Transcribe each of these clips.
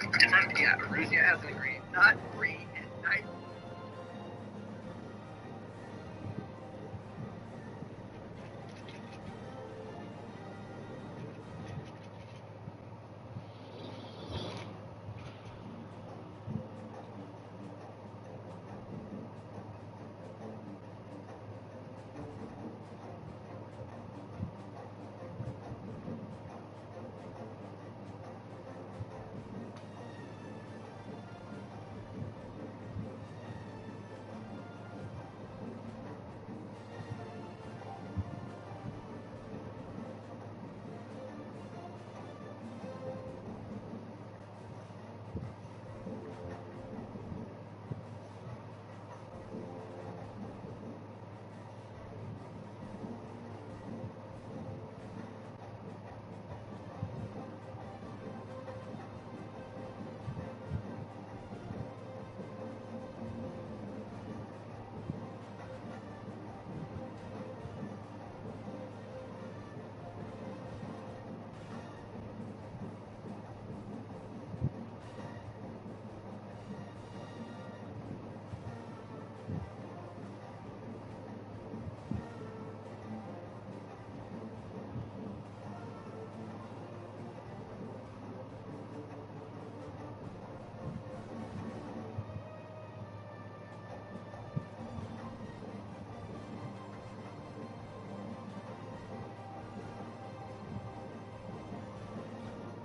Yeah, Russia hasn't agreed. Not free and nice.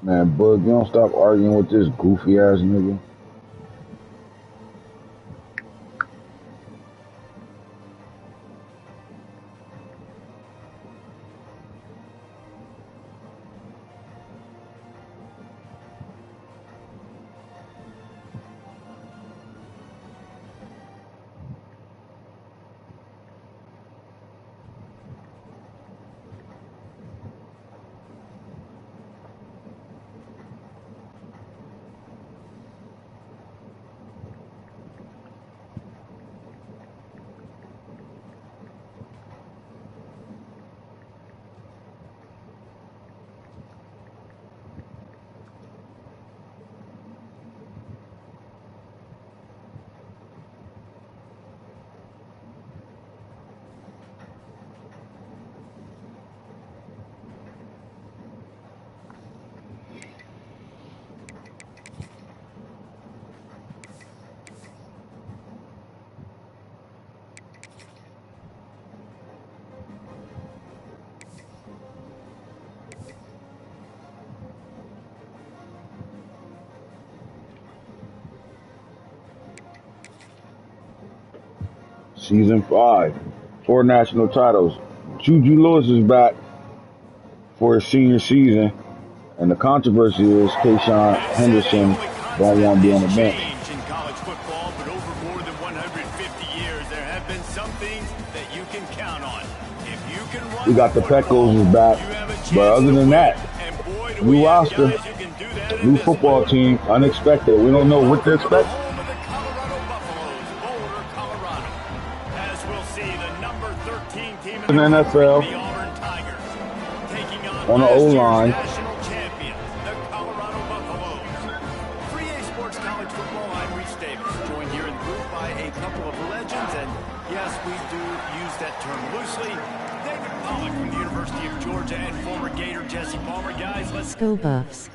Man, Bug, you don't stop arguing with this goofy ass nigga. Season 5, 4 national titles. Juju Lewis is back for his senior season, and the controversy is Kayshawn Henderson don't want to be on the bench. In college football, but over more than 150 years, there have been some things that you can count on. If you can run, We got the Peckos is back, but other than that, new roster, new football team, unexpected. We don't know what to expect. In the NFL, The Auburn Tigers taking on the O-line. national champions, the Colorado Buffaloes. 3A Sports College Football, I'm Reese Davis, joined here in the booth by a couple of legends, and yes, we do use that term loosely. David Pollock from the University of Georgia and former Gator Jesse Palmer. Guys, let's go Buffs.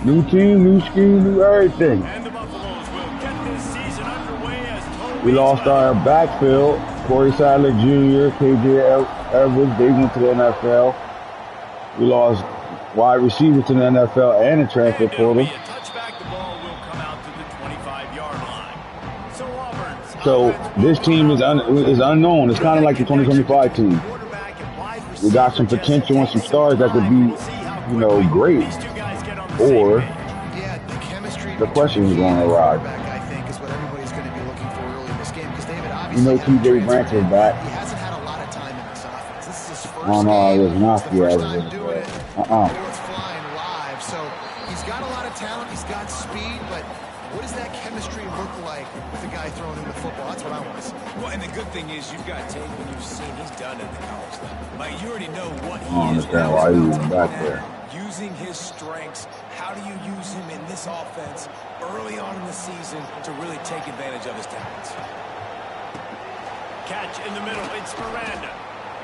New team, new scheme, new everything. and the Buffaloes will get this season underway as We lost our backfield, Corey Sadler Jr., KJ Edwards, they went to the NFL. We lost wide receivers to the NFL and the transfer portal. So this team is unknown. It's kind of like the 2025 team. We got some potential and some stars that could be, you know, great. Or the question is going to arrive. You know, TJ Branch is back. He hasn't had a lot of time in this offense. This is his first Oh no, game. it was not It's the the first time average. doing it. It's flying live. So he's got a lot of talent. He's got speed, but what does that chemistry look like with the guy throwing him the football? That's what I want to see. Well, and the good thing is you've got tape and you've seen he's done it at the college level. Like, you already know what I he don't is. understand why he was back there. Using his strengths, how do you use him in this offense early on in the season to really take advantage of his talents? Catch in the middle, it's Miranda.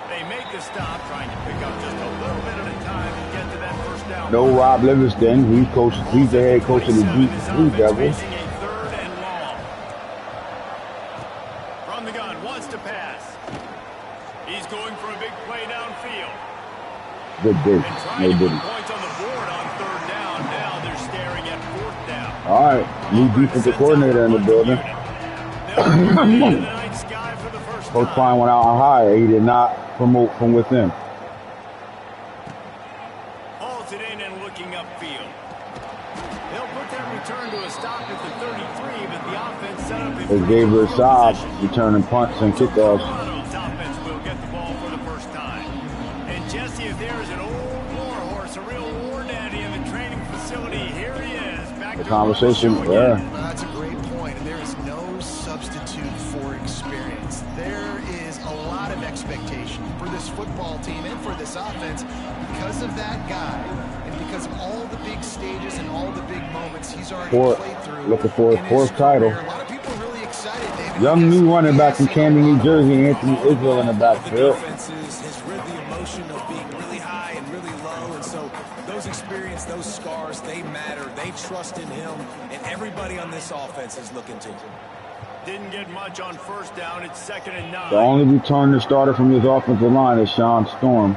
They make a stop, trying to pick up just a little bit at a time and get to that first down. No Rob Livingston. He's the head coach of the Blue Devils. Facing a 3rd and long. From the gun, wants to pass. He's going for a big play downfield. Good dig. No Put ditty. points on the board on 3rd down. Now they're staring at 4th down. All right. New defensive coordinator in the building. Coach Klein went out high. He did not promote from within. Holds it in and looking upfield. They'll put that return to a stop at the 33, but the offense set up They gave her a job returning punts and kickoffs. Colorado's offense will get the ball for the first time. And Jesse, if there is an old war horse, a real war daddy in the training facility, here he is. Back The to conversation, yeah. That's a great point, and there is no substitute for experience. There is a lot of expectation for this football team and for this offense because of that guy and because of all the big stages and all the big moments he's already played through. Looking for his 4th title. A lot of people are really excited, David. Young new running back from Camden, New Jersey, Anthony Israel in the backfield. Defenses has rid the emotion of being really high and really low, and so those experience, those scars, they matter. They trust in him, and everybody on this offense is looking to him. Didn't get much on 1st down. It's 2nd and 9. The only returning starter from his offensive line is Sean Storm.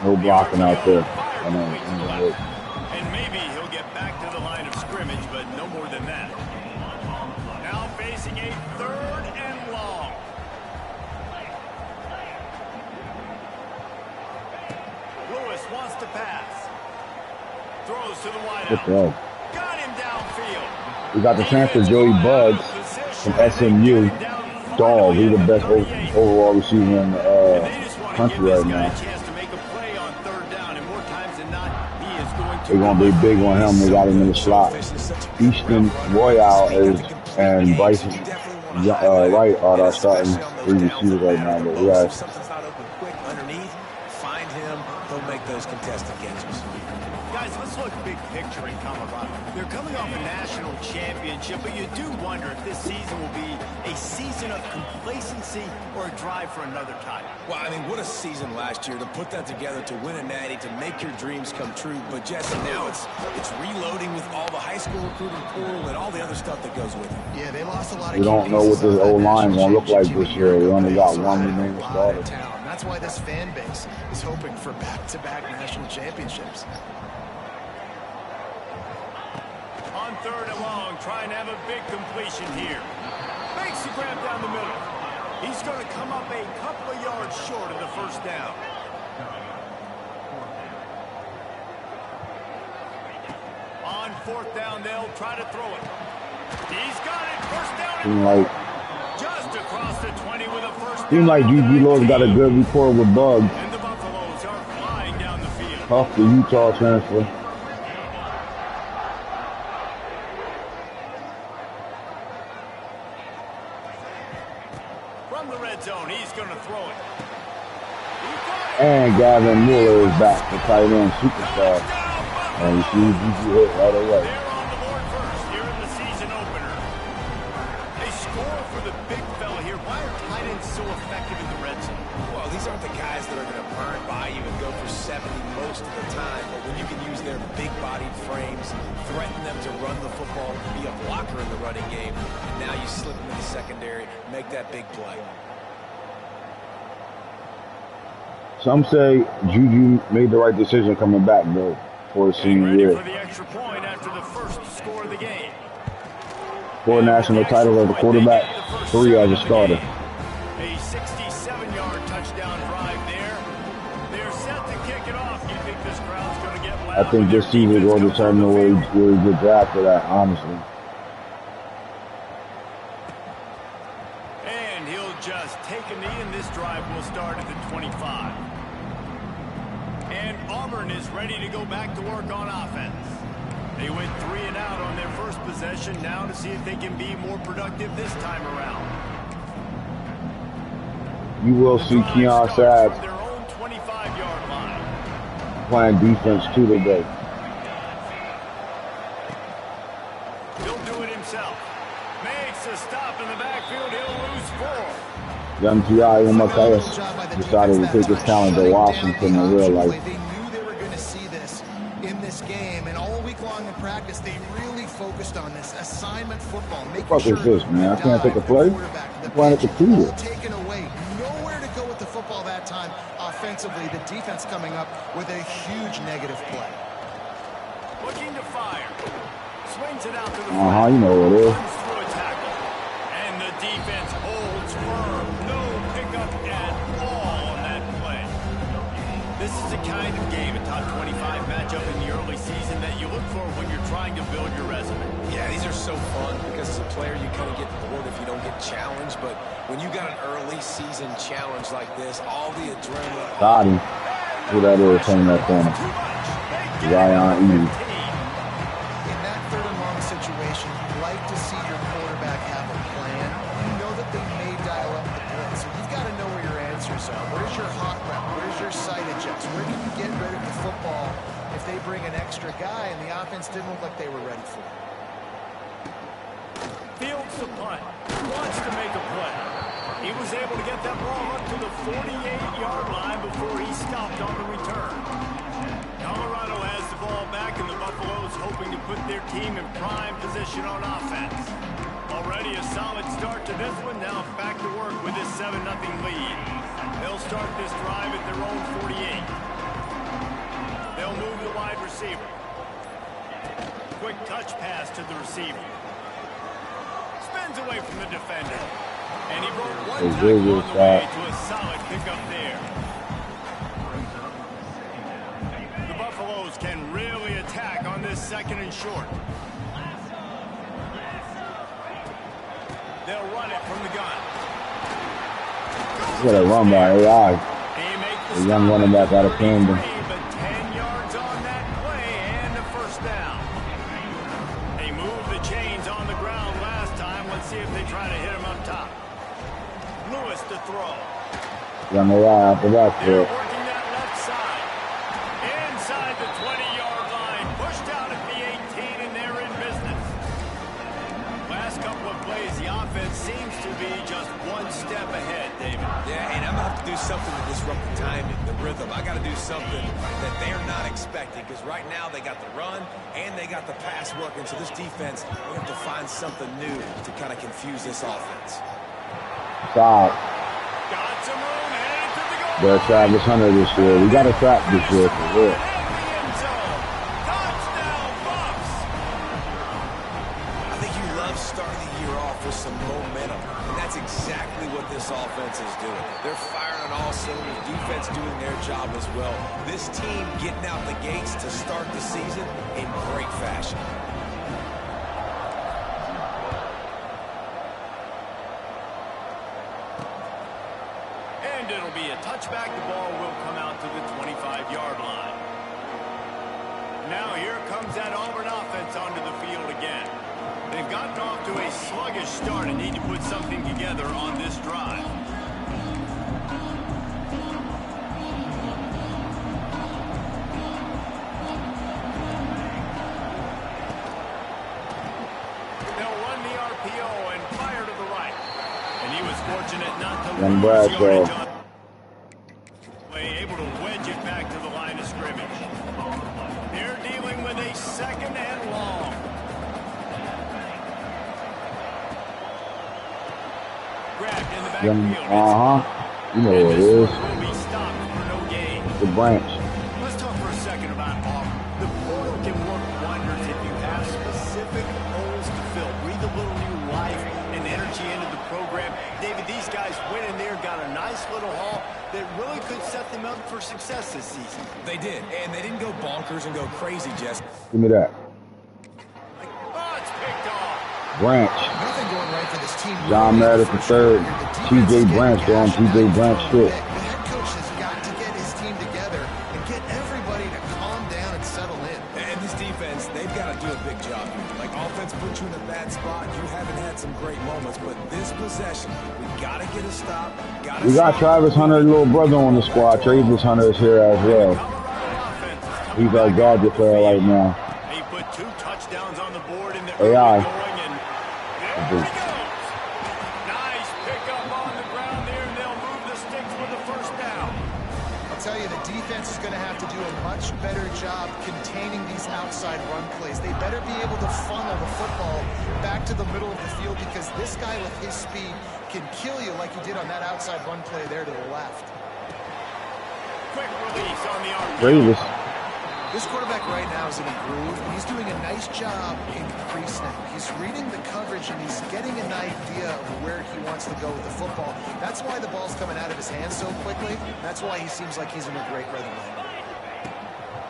No blocking out there. And maybe he'll get back to the line of scrimmage, but no more than that. Now facing a 3rd and long. Lewis wants to pass. Throws to the wideout. Got him downfield. We got the transfer Joey Bugs from SMU. Dog, he's the best overall receiver in the country right now. They're going to be big on him. They got him in the slot. Easton Royale and Bryson Wright are our starting 3 receivers right now. But we have Something's not open quick underneath. Find him. He'll make those contested catches. Guys, let's look big picture in Colorado. They're coming off a national championship, but you do wonder if this season will be a season of complacency or a drive for another title. Well, I mean, what a season last year to put that together, to win a natty, to make your dreams come true. But Jesse, now it's reloading with all the high school recruiting pool and all the other stuff that goes with it. Yeah, they lost a lot of. We don't know what this old line is going to look like this year. We only got one remaining starter. That's why this fan base is hoping for back-to-back national championships. On 3rd and long, trying to have a big completion here. Makes the grab down the middle. He's going to come up a couple of yards short of the 1st down. On 4th down, they'll try to throw it. He's got it. 1st down. Just across the 20 with a 1st down. Seems like G.G. Lord's got a good rapport with Bugs. And the Buffaloes are flying down the field. Tough the Utah transfer. From the red zone, he's going to throw it. And Gavin Mueller is back, the tight end superstar. And you see G.G. hit right away. They're on the board first here in the season opener. They score for the big fella here. Why are tight ends so effective in the red zone? Well, these aren't the guys that are going to burn by you and go for 70 most of the time. But when you can use their big-bodied frames, threaten them to run the football, be a blocker in the running game, and now you slip into the secondary, make that big play. Some say Juju made the right decision coming back, though, for his senior year. For the extra point after the first score of the game. 4 national titles as a quarterback, 3 as a starter. A 67-yard touchdown drive there. They're set to kick it off. You think this crowd's going to get loud? I think this season is going to determine where he gets after that, honestly. And he'll just take a knee, and this drive will start at the 25. And Auburn is ready to go back to work on offense. They went 3 and out on their first possession. Now to see if they can be more productive this time around. You will see Keon Sabb their own 25-yard line. playing defense too today. He'll do it himself. Makes a stop in the backfield. He'll lose 4. Young T.I. Umakayas decided to take his talent to Washington in real life. They knew they were going to see this in this game, and all week long in practice, they really focused on this assignment football. What the fuck is this, man? I can't take a play? I'm playing at the computer. Taken away. Nowhere to go with the football that time. Offensively, the defense coming up with a huge negative play. Looking to fire. Swings it out to the You know what it is. runs through a tackle. And the defense holds firm. No pickup at all on that play. This is the kind of game, a top 25 matchup in the early season that you look for when you're trying to build your resume. Yeah, these are so fun because as a player you kind of get bored if you don't get challenged, but when you got an early season challenge like this, all the adrenaline. Got him. Who that is playing that corner? Ryan Eve. In that third and long situation, you'd like to see your quarterback have a plan. You know that they may dial up the blitz, so you've got to know where your answers are. Where's your hot route? Where's your sight adjust? Where can you get rid of the football if they bring an extra guy and the offense didn't look like they were ready for it? Fields the punt. Wants to make a play. He was able to get that ball up to the 48-yard line before he stopped on the return. Colorado has the ball back, and the Buffaloes hoping to put their team in prime position on offense. Already a solid start to this one. Now back to work with this 7-0 lead. They'll start this drive at their own 48. They'll move the wide receiver. Quick touch pass to the receiver. Spins away from the defender. And he broke one tackle on the way to a solid pickup there. The Buffaloes can really attack on this 2nd and short. They'll run it from the gun. What a run by AI. The young running back out of Camden. But 10 yards on that play and a first down. They moved the chains on the ground last time. Let's see if they try to hit him up top. Lewis to throw. Young AI out the They're backfield. working that left side. Inside the 20-yard line. Pushed out at the 18, and they're in business. Last couple of plays, the offense seems to be just one step ahead, David. Yeah, and I'm going to have to do something to disrupt the timing, the rhythm. I got to do something that they're not expecting because right now they got the run and they got the pass working. So this defense, we have to find something new to kind of confuse this offense. Stop. Got some room, headed to the goal. They're Travis Hunter this year. We got to trap this year for real. Touchdown, Bucks. I think you love starting the year off with some momentum, and that's exactly what this offense is doing. They're firing on all cylinders, defense doing their job as well. This team getting out the gates to start the season in great fashion. And it'll be a touchback. The ball will come out to the 25-yard line. Now here comes that Auburn offense onto the field again. They've gotten off to a sluggish start and need to put something together on this drive. They'll run the RPO and fire to the right. And he was fortunate not to Young lose Bradshaw. yardage on able to wedge it back to the line of scrimmage. They're dealing with a 2nd and long. Grabbed in the backfield. You know what it is. Will be stopped for no gain. The branch. Let's talk for a second about Auburn. The portal can work wonders if you have specific holes to fill. Breathe a little new life and energy into the program. David, these guys went in there, got a nice little haul that really could set them up for success this season. They did, and they didn't go bonkers and go crazy, Jess. Give me that. Oh, it's picked off. Branch. Nothing going right for this team. John Meredith III. T.J. Branch going T.J. Branch fit. The head coach has got to get his team together and get everybody to calm down and settle in. And this defense, they've got to do a you haven't had some great moments, but this possession, we got to get a stop. We got Travis Hunter's little brother on the squad. Travis Hunter is here as well. He's our gadget player right now. He put 2 touchdowns on the board in the AI. early going, and there he goes. Nice pickup on the ground there, and they'll move the sticks with the first down. I'll tell you, the defense is going to have to do a much better job containing these outside run plays. They better be able to funnel the football back to the middle of the field, because this guy with his speed can kill you like he did on that outside run play there to the left. Quick release on the arm. Davis. This quarterback right now is in a groove, and he's doing a nice job in pre-snap. He's reading the coverage, and he's getting an idea of where he wants to go with the football. That's why the ball's coming out of his hands so quickly. That's why he seems like he's in a great rhythm.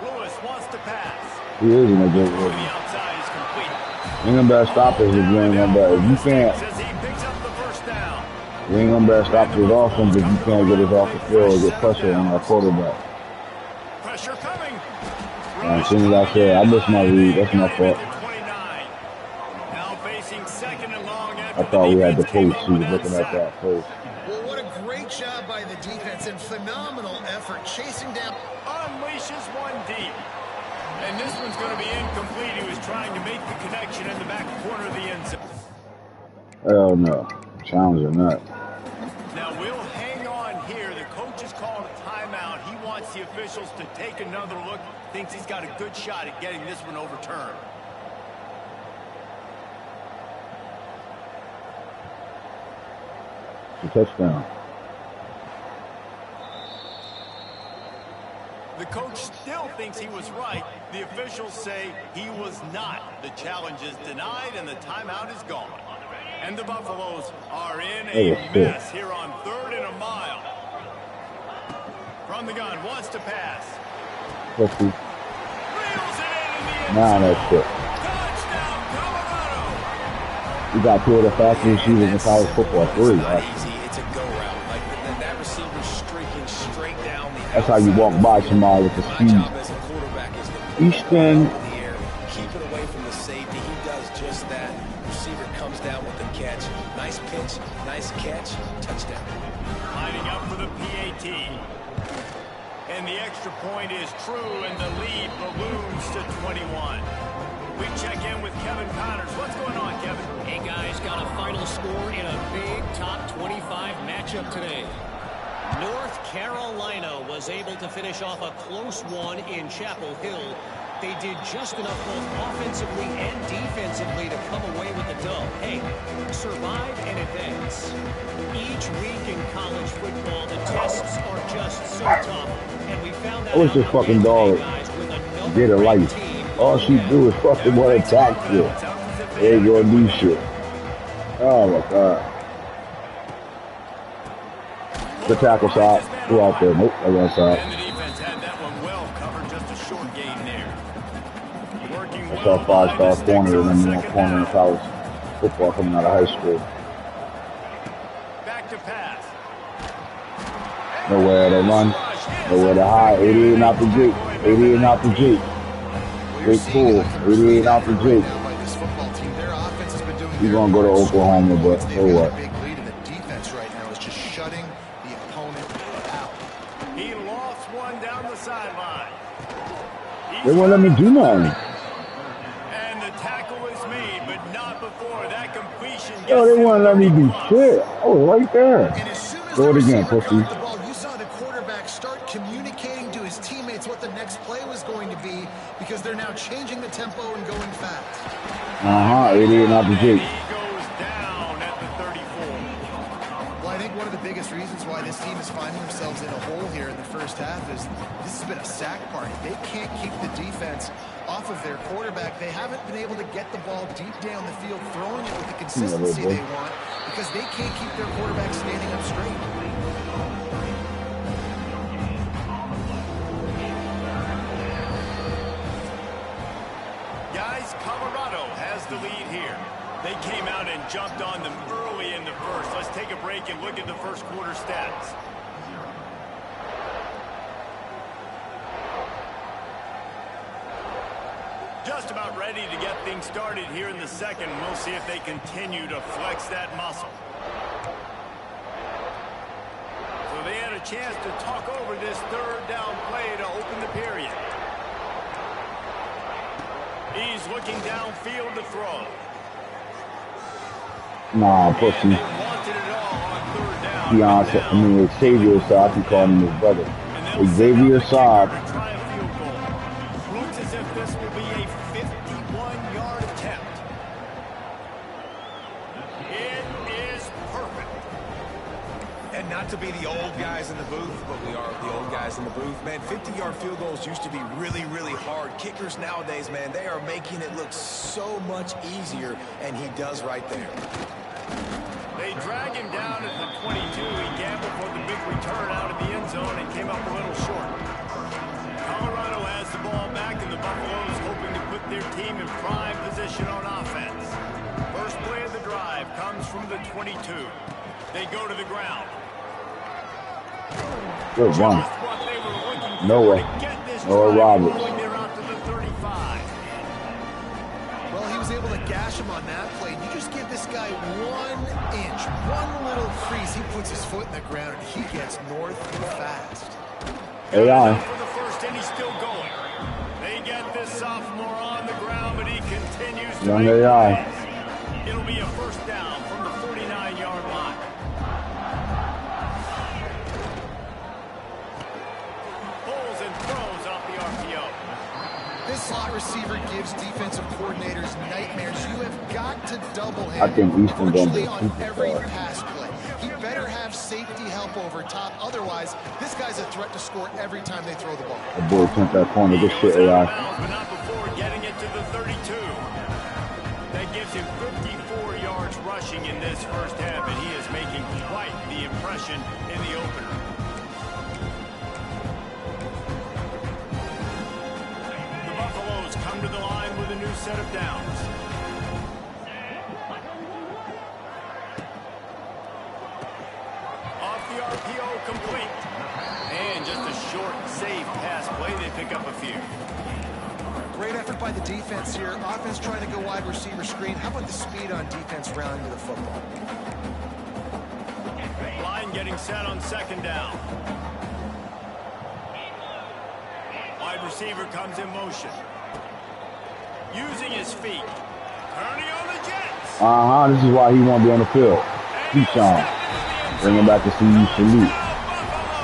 Lewis wants to pass. He is in a good The rhythm. outside is complete. You ain't gonna better stop us if you ain't gonna better. If you can't, Says he picks up the first down. you ain't gonna better stop this offense if you can't get us off the field or get pressure on our quarterback. Pressure coming. As soon as I said, I missed my read. That's my fault. Now facing second and long. I thought we had the post. He was looking at that first. Well, what a great job by the defense and phenomenal effort chasing down. Unleashes one deep. And this one's going to be incomplete. He was trying to make the connection in the back corner of the end zone. Hell no. Challenge or not. Now we'll hang on here. The coach has called a timeout. He wants the officials to take another look. Thinks he's got a good shot at getting this one overturned. It's a touchdown. The coach still thinks he was right. The officials say he was not. The challenge is denied and the timeout is gone. And the Buffaloes are in a mess here on 3rd and a mile. From the gun, wants to pass. Let's see. Reels it in the end Now zone. that's it. Touchdown, Colorado. We got 2 of the fastest receivers in college football. 3. Not easy. It's a go route. Like that receiver streaking straight down the That's how you walk by somebody with the My speed. job as a quarterback is to put Easton. the ball in the air, keep it away from the safety. He does just that. Receiver comes down with the catch. Nice pitch, nice catch, touchdown. Lining up for the PAT. And the extra point is true, and the lead balloons to 21. We check in with Kevin Connors. What's going on, Kevin? Hey, guys, got a final score in a big top 25 matchup today. North Carolina was able to finish off a close one in Chapel Hill. They did just enough both offensively and defensively to come away with the dub. Hey, survive and advance. Each week in college football, the tests are just so tough. And we found that I wish this fucking dog get a life. All she do is fucking want to attack shit. They ain't gonna do shit. Oh my god. The tackle side. Who out there? Nope, I got side. And the defense had that one well covered, just a short gain there. Working That's well our behind 5-star the sticks corner on and then second corner in down. college football coming out of high school. Back to pass. Nowhere to run, nowhere to hide. 88 out the gate. 88 out the gate. Big cool. 88 out the gate. He's gonna go to Oklahoma, but so what? Big lead in the defense right now is just shutting the opponent out. He lost one down the sideline. They won't let me do nothing. And the tackle is made, but not before that completion. Yo, they won't let me do shit. Oh, right there. And as soon as Throw the it again, receiver pussy. caught the ball, you saw the quarterback start communicating to his teammates what the next play was going to be, because they're now changing the tempo and going fast. 88 out the gate. He goes down at the 34. Well, I think one of the biggest reasons why this team is finding themselves in a hole here in the first half is this has been a sack party. They can't keep the defense off of their quarterback. They haven't been able to get the ball deep down the field, throwing it with the consistency they want, because they can't keep their quarterback standing up straight. Guys, Colorado has the lead here. They came out and jumped on them early in the first. Let's take a break and look at the first quarter stats. Just about ready to get things started here in the second. We'll see if they continue to flex that muscle. So they had a chance to talk over this third down play to open the period. He's looking downfield to throw. Nah, pussy. Xavier Saab, he called him his brother. Xavier Saab. Looks as if this will be a 51-yard attempt. It is perfect. And not to be the old guys in the booth, but we are the old guys in the booth. Man, 50-yard field goals used to be really, really hard. Kickers nowadays, man, they are making it look so much easier, and he does right there. They drag him down at the 22. He gambled for the big return out of the end zone and came up a little short. Colorado has the ball back, and the Buffaloes hoping to put their team in prime position on offense. First play of the drive comes from the 22. They go to the ground. Good one. Noah Roberts. They're out to the 35. Well, he was able to gash him on that play. You just give this guy 1 inch, one little crease. He puts his foot in the ground, and he gets north fast. AI. For the first, and he's still going. They get this sophomore on the ground, but he continues to Young make AI. plays. It'll be a first down from the 49-yard line. Pulls and throws off the RPO. This slot receiver gives defensive coordinators nightmares. You have got to double him I think Easton gonna be virtually on every superstar. pass play. He better have safety help over top. Otherwise, this guy's a threat to score every time they throw the ball. The boy turned that corner. Good shit, AI. But not before getting it to the 32. That gives him 54 yards rushing in this first half, and he is making quite the impression in the opener. The Buffaloes come to the line with a new set of downs. Off the RPO, complete. And just a short, safe pass play. They pick up a few. Great effort by the defense here. Offense trying to go wide receiver screen. How about the speed on defense rounding to the football? Line getting set on second down. Wide receiver comes in motion. Using his feet. Turning on the Jets. This is why he won't be on the field. Keyshawn. Bring him back to see you salute.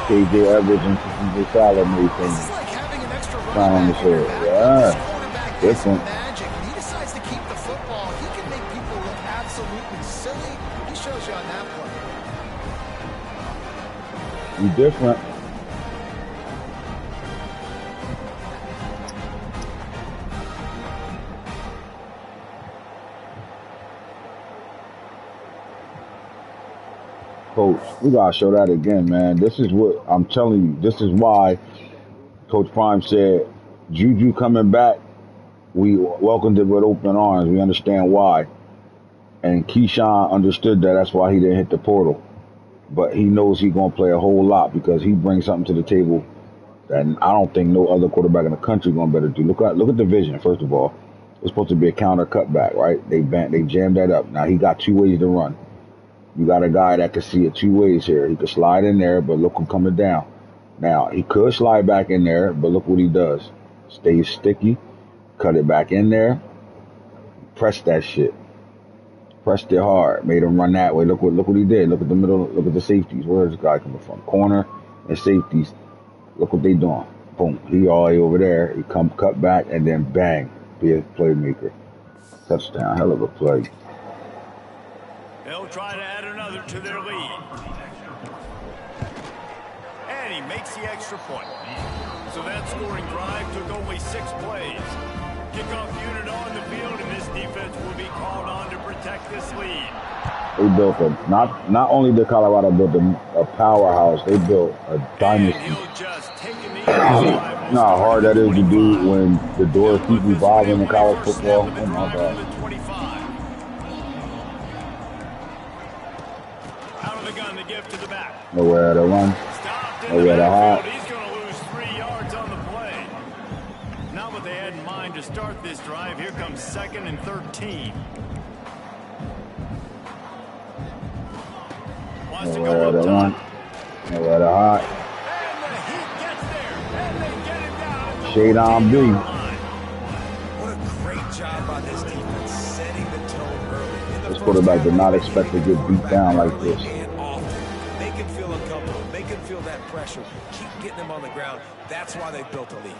KJ Everett and CJ Salah made This things. is like having an extra Down on the running back field. in your back. Yeah. This quarterback is Different. magic. When he decides to keep the football, he can make people look absolutely silly. He shows you on that play. He different. Coach, we gotta show that again, man. This is what I'm telling you. This is why Coach Prime said, Juju coming back, we welcomed it with open arms. We understand why. And Keyshawn understood that. That's why he didn't hit the portal. But he knows he's going to play a whole lot because he brings something to the table that I don't think no other quarterback in the country going to better do. Look at the vision, first of all. It's supposed to be a counter cutback, right? They jammed that up. Now he got 2 ways to run. You got a guy that can see it 2 ways here. He could slide in there, but look him coming down. Now, he could slide back in there, but look what he does. Stays sticky, cut it back in there, press that shit. Pressed it hard, made him run that way. Look what he did. Look at the middle, look at the safeties. Where is this guy coming from? Corner and safeties. Look what they doing. Boom. He all the way over there. He come cut back and then bang. Be a playmaker. Touchdown. Hell of a play. They'll try to add another to their lead. And he makes the extra point. So that scoring drive took only 6 plays. Kickoff unit on the field, and this defense will be called on to protect this lead. They built not only did Colorado build a powerhouse, they built a dynasty. You know how hard that is to do when the doors keep revolving in college football? Oh my God. Out of the gun to give to the back. Nowhere to run. Nowhere to hide. He's going to lose 3 yards on the play. Not with the they had in mind to start this drive. Here comes 2nd and 13. Wants to go up top. Nowhere to hide. And the Heat gets there, and they get it down. Shade on B. What a great job by this defense, setting the tone early. This quarterback did not expect to get beat down like this. And often. Make him feel uncomfortable. Make him feel that pressure. Keep getting him on the ground. That's why they built a lead.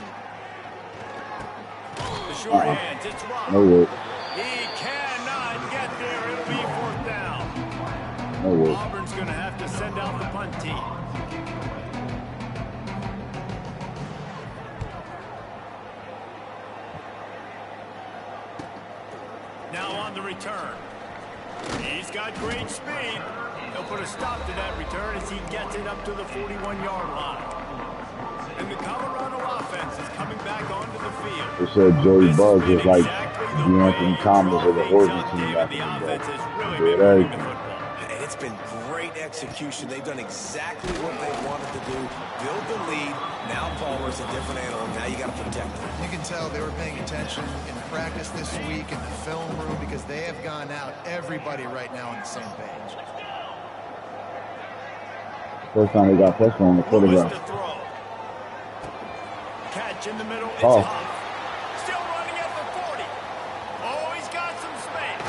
The short hands, it's Rob. No way. He cannot get there. It'll be 4th down. No way. Auburn's going to have to send out the punt team. Now on the return. He's got great speed. He'll put a stop to that return as he gets it up to the 41-yard line. And the Colorado offense is coming back onto the field. They said Joey Bugs is like the Anthony Thomas of the Oregon team back in the day. It's been great execution. They've done exactly what they wanted to do. Build the lead. Now Palmer's a different animal. Now you got to protect him. You can tell they were paying attention in practice this week in the film room because they have gone out, everybody right now on the same page. First time they got pressure on the quarterback. Catch in the middle. It's Oh. Huff. Still running at the 40. Oh, he's got some space.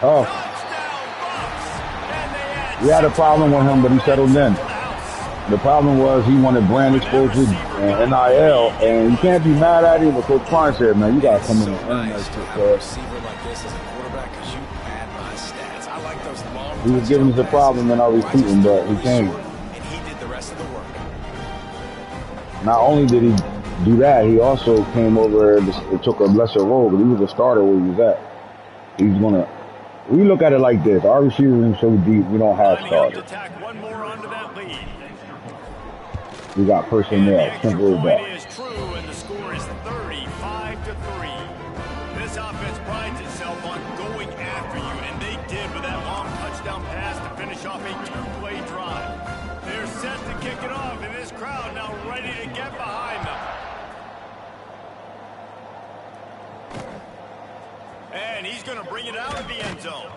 Oh. Touchdown, Bucks. And they add We had a problem with him, but he settled in. The problem was he wanted brand exposure and NIL, and you can't be mad at him. But Coach Klein said, man, you got to come in and earn that shit, A receiver like this as a quarterback, because you add my stats. I like those long. He was giving us a problem in our recruiting, but he came. And he did the rest of the work. Not only did he do that, he also came over and took a lesser role, but he was a starter where he was at. He's gonna. We look at it like this: our receivers are so deep, we don't have starters. One more onto that lead. We got personnel, simple as that. Is true, and the score is 35-3. This offense prides itself on going after you, and they did with that long touchdown pass to finish off a 2-play drive. They're set to kick it off, and this crowd now ready to get behind them. And he's going to bring it out of the end zone.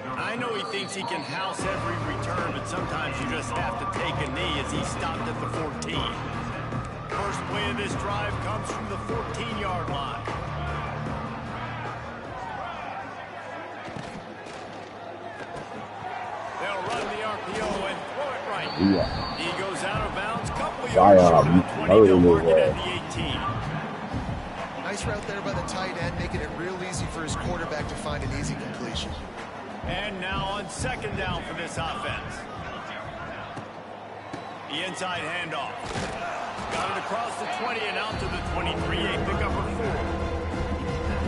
I know he thinks he can house every return, but sometimes you just have to take a knee as he stopped at the 14. First play of this drive comes from the 14-yard line. They'll run the RPO and throw it right. Yeah. He goes out of bounds, couple yards short of the 20. They'll mark it at the 18. Nice route there by the tight end, making it real easy for his quarterback to find an easy completion. And now on 2nd down for this offense. The inside handoff. Got it across the 20 and out to the 23. A pickup for 4.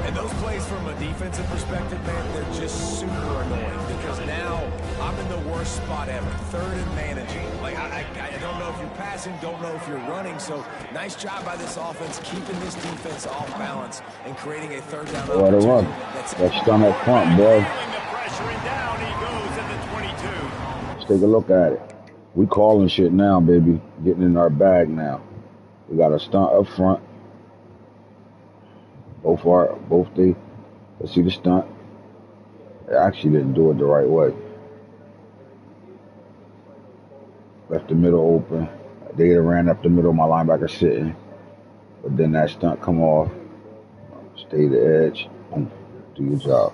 And those plays from a defensive perspective, man, they're just super annoying because now I'm in the worst spot ever. 3rd and managing. Like, I don't know if you're passing, don't know if you're running. So nice job by this offense keeping this defense off balance and creating a 3rd down What a run. That's done up front, boy. And down he goes at the 22. Let's take a look at it. We calling shit now, baby. Getting in our bag now. We got a stunt up front. Let's see the stunt. They actually didn't do it the right way. Left the middle open. They ran up the middle, my linebacker sitting. But then that stunt come off. Stay the edge. Do your job.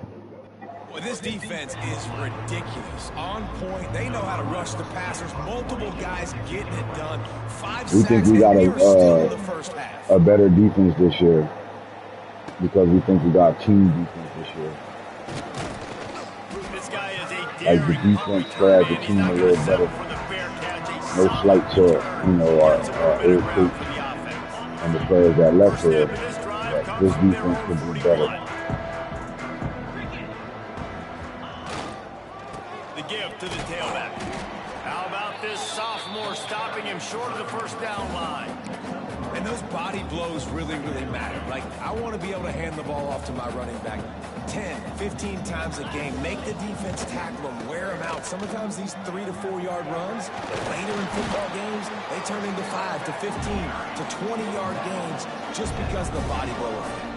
Well, this defense is ridiculous. On point. They know how to rush the passers. Multiple guys getting it done. 5 We sacks think we got in the first half. a better defense this year because we think we got team defense this year. This guy is a Like the defense spread the team a little better. No slight to our air coach and the players that left here. But this defense could be better. Give to the tailback. How about this sophomore stopping him short of the 1st down line? And those body blows really, really matter. Like, I want to be able to hand the ball off to my running back 10, 15 times a game. Make the defense tackle him, wear him out that. Sometimes these 3 to 4 yard runs, later in football games, they turn into 5 to 15 to 20-yard gains just because of the body blow effect.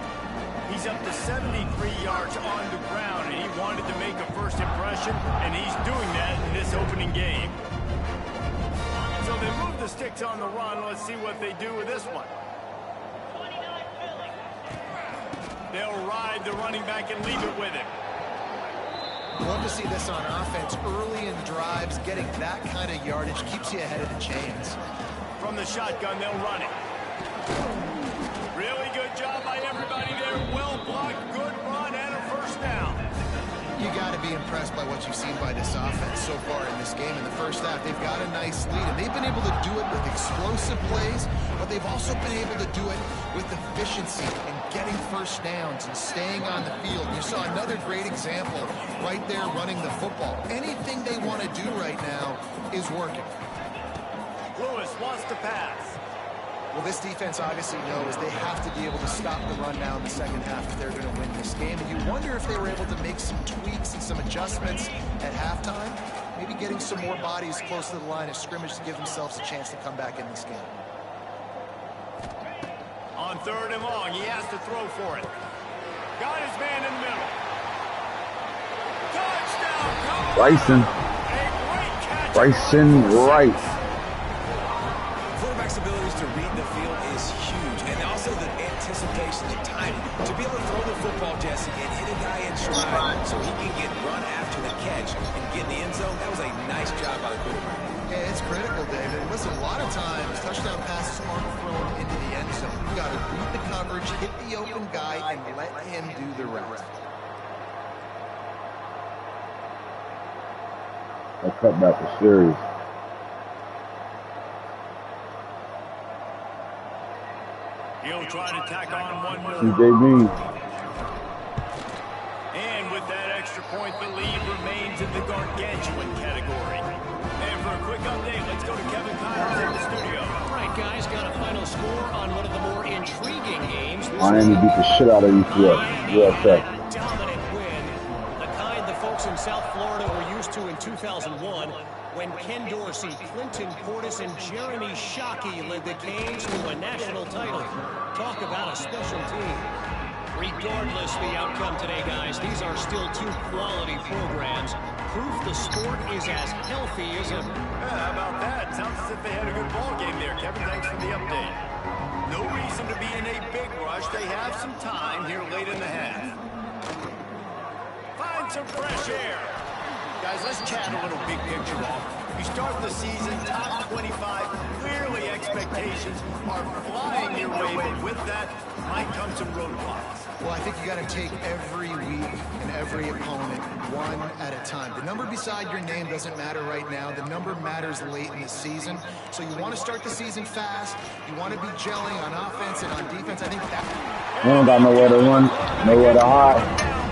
He's up to 73 yards on the ground, and he wanted to make a first impression, and he's doing that in this opening game. So they move the sticks on the run. Let's see what they do with this one. They'll ride the running back and leave it with him. Love to see this on offense. Early in drives, getting that kind of yardage keeps you ahead of the chains. From the shotgun, they'll run it. Really good job by everybody there. Well blocked, good run, and a first down. You got to be impressed by what you've seen by this offense so far in this game. In the first half, they've got a nice lead, and they've been able to do it with explosive plays, but they've also been able to do it with efficiency and getting first downs and staying on the field. You saw another great example right there running the football. Anything they want to do right now is working. Lewis wants to pass. Well, this defense obviously knows they have to be able to stop the run now in the second half if they're going to win this game. And you wonder if they were able to make some tweaks and some adjustments at halftime, maybe getting some more bodies close to the line of scrimmage to give themselves a chance to come back in this game. On 3rd and long, he has to throw for it. Got his man in the middle. Touchdown! Bryson. Bryson Wright. Quarterback's abilities to read the field is huge, and also the anticipation and timing. To be able to throw the football, Jesse, and hit a guy in stride so he can get run after the catch and get in the end zone, that was a nice job by the quarterback. Yeah, it's critical, David. Listen, a lot of times, touchdown passes aren't thrown into the end zone. You've got to read the coverage, hit the open guy, and let him do the rest. That cutback was serious. He'll try to tack on one more. CJB. And with that extra point, the lead remains in the gargantuan category. And for a quick update, let's go to Kevin Connors in the studio. All right, guys, got a final score on one of the more intriguing games. Miami beat the shit out of UCF. A dominant win, the kind the folks in South Florida were used to in 2001 when Ken Dorsey, Clinton Portis, and Jeremy Shockey led the Canes to a national title. Talk about a special team. Regardless the outcome today, guys, these are still two quality programs. Proof the sport is as healthy as ever. How about that? Sounds as if they had a good ball game there. Kevin, thanks for the update. No reason to be in a big rush. They have some time here late in the half. Find some fresh air. Guys, let's chat a little big picture off. You start the season top 25. Clearly expectations are flying your way, but with that might come some roadblocks. Well, I think you got to take every week and every opponent one at a time. The number beside your name doesn't matter right now. The number matters late in the season. So you want to start the season fast. You want to be gelling on offense and on defense. I think that... We don't got nowhere to run, nowhere to hide.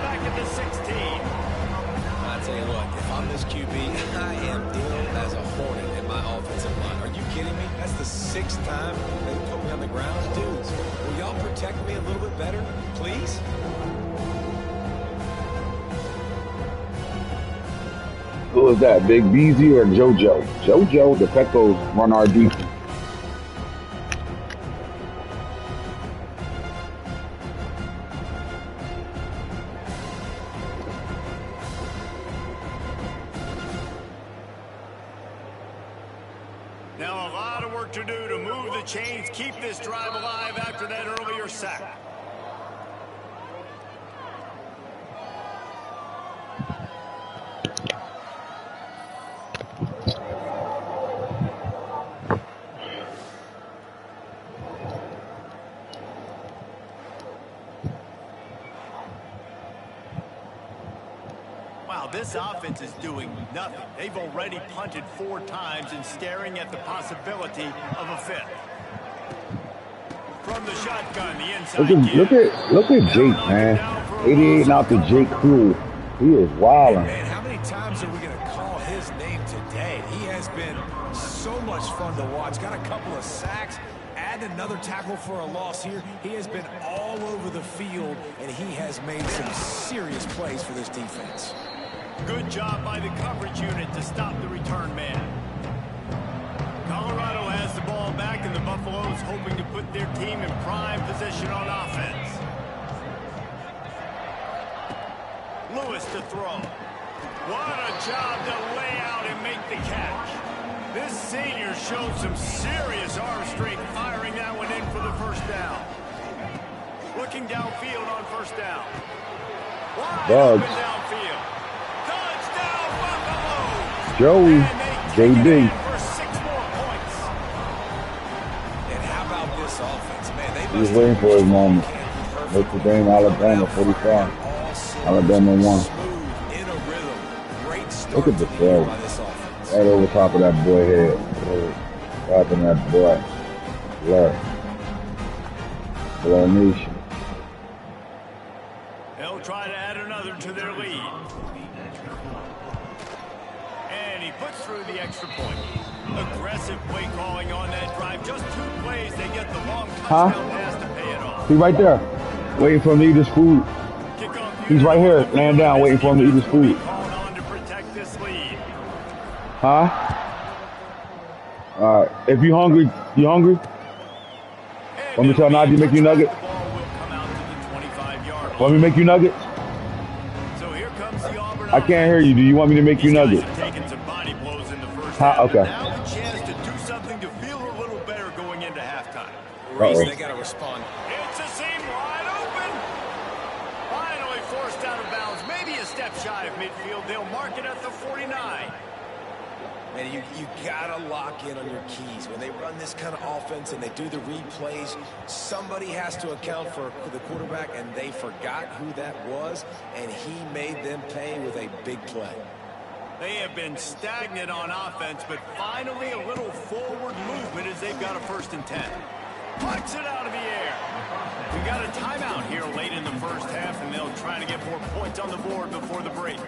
Back at the 16. I tell you what, if I'm this QB, I am ill as a hornet in my offensive line. Are you kidding me? That's the 6th time they put me on the ground. Dudes, will y'all protect me a little bit better, please? Who was that, Big Beezy or JoJo? JoJo, the Pecos run our defense. Now a lot of work to do to move the chains, keep this drive alive after that earlier sack. Wow, this offense is doing nothing. They've already punted 4 times and staring at the possibility of a 5th. From the shotgun, the inside. Look at Jake, man. 88 out to Jake Crew. He is wilding. Man, how many times are we going to call his name today? He has been so much fun to watch. Got a couple of sacks. Add another tackle for a loss here. He has been all over the field, and he has made some serious plays for this defense. Good job by the coverage unit to stop the return man. Colorado has the ball back, and the Buffaloes hoping to put their team in prime position on offense. Lewis to throw. What a job to lay out and make the catch. This senior showed some serious arm strength firing that one in for the first down. Looking downfield on first down. Wide open downfield. Touchdown Buffaloes! Joey, JD. For 6 more points. And how about this offense, man? He was waiting for his moment. Notre Dame, Alabama, 45. Alabama won. Look at the throw. Right over top of that boy head. Right in that butt. Left. Nation. They'll try to add another to their lead. And he puts through the extra point. Aggressive play calling on that drive. Just 2 plays, they get the long touchdown pass to pay it off. He's right there, waiting for him to eat his food. He's right here, laying down, waiting for him to eat his food. Huh? Alright, if you hungry, you hungry? Want me to tell Najee make you nuggets? Want me to make you nuggets? I can't hear you. Do you want me to make you nuggets? Huh? Okay. Now a chance to do something to feel a little better going into halftime. They got to respond. It's a seam wide open. Finally forced out of bounds. Maybe a step shy of midfield. They'll mark it at the 49. Man, you gotta lock in on your keys. When they run this kind of offense and they do the replays, somebody has to account for the quarterback, and they forgot who that was, and he made them pay with a big play. They have been stagnant on offense, but finally a little forward movement as they've got a 1st and 10. Puts it out of the air. We got a timeout here late in the first half, and they'll try to get more points on the board before the break.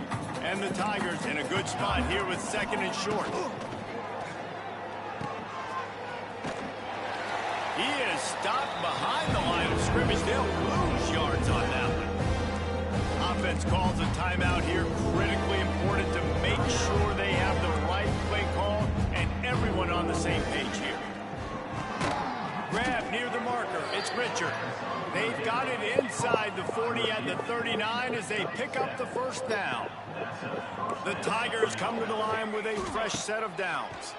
And the Tigers in a good spot here with 2nd and short. He is stopped behind the line of scrimmage. They'll lose yards on that one. Offense calls a timeout here. Critically important to make sure they have the right play call and everyone on the same page here. Grab near the marker. It's Richard. They've got it inside the 40 at the 39 as they pick up the 1st down. The Tigers come to the line with a fresh set of downs.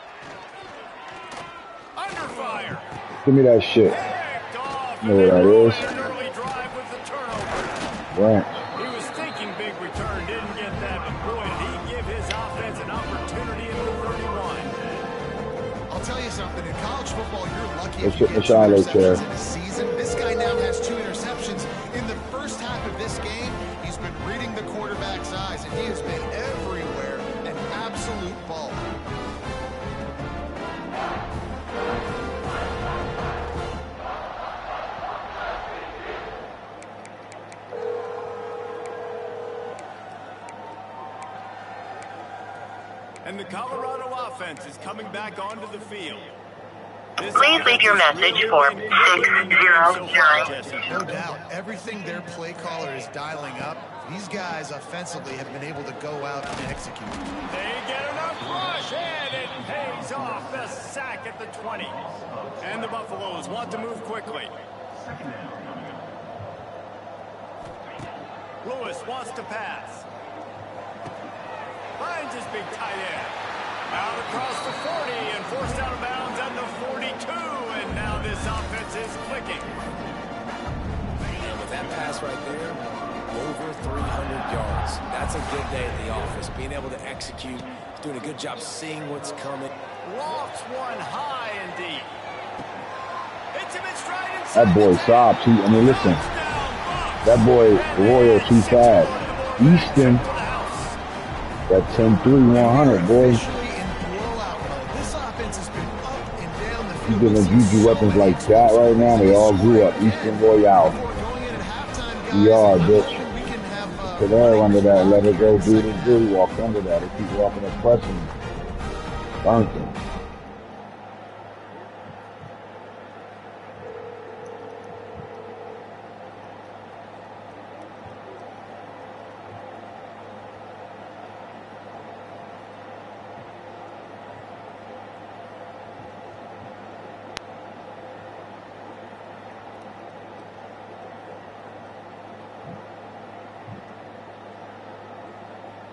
Under fire. Give me that shit. You know what that is? Early drive with the turnover. Right. He was thinking big return, didn't get that, but boy, did he give his offense an opportunity in the 31. I'll tell you something, in college football, you're lucky Let's if you get get 2 Machado interceptions chair. in a season. This guy now has 2 interceptions. In the first half of this game, he's been reading the quarterback's eyes, and he has been everywhere, an absolute ball. And the Colorado offense is coming back onto the field. Please leave your message for 609. No doubt. Everything their play caller is dialing up, these guys offensively have been able to go out and execute. They get enough rush, and it pays off. The sack at the 20. And the Buffaloes want to move quickly. Lewis wants to pass. Finds his big tight end. Out across the 40 and forced out of bounds at the 42. And now this offense is clicking. And with that pass right there, over 300 yards. That's a good day at the office. Being able to execute, doing a good job seeing what's coming. Lofts one high and deep. Hits him in stride inside. That boy stops. Listen. That boy Royal too fast. Easton. That 10-3, 100, boy. You giving Juju weapons like that right now? They all grew up. Easton Royale. We are, bitch. Put her under that. Let her go do the do. Walk under that. They keep walking and pressing. Burnt them.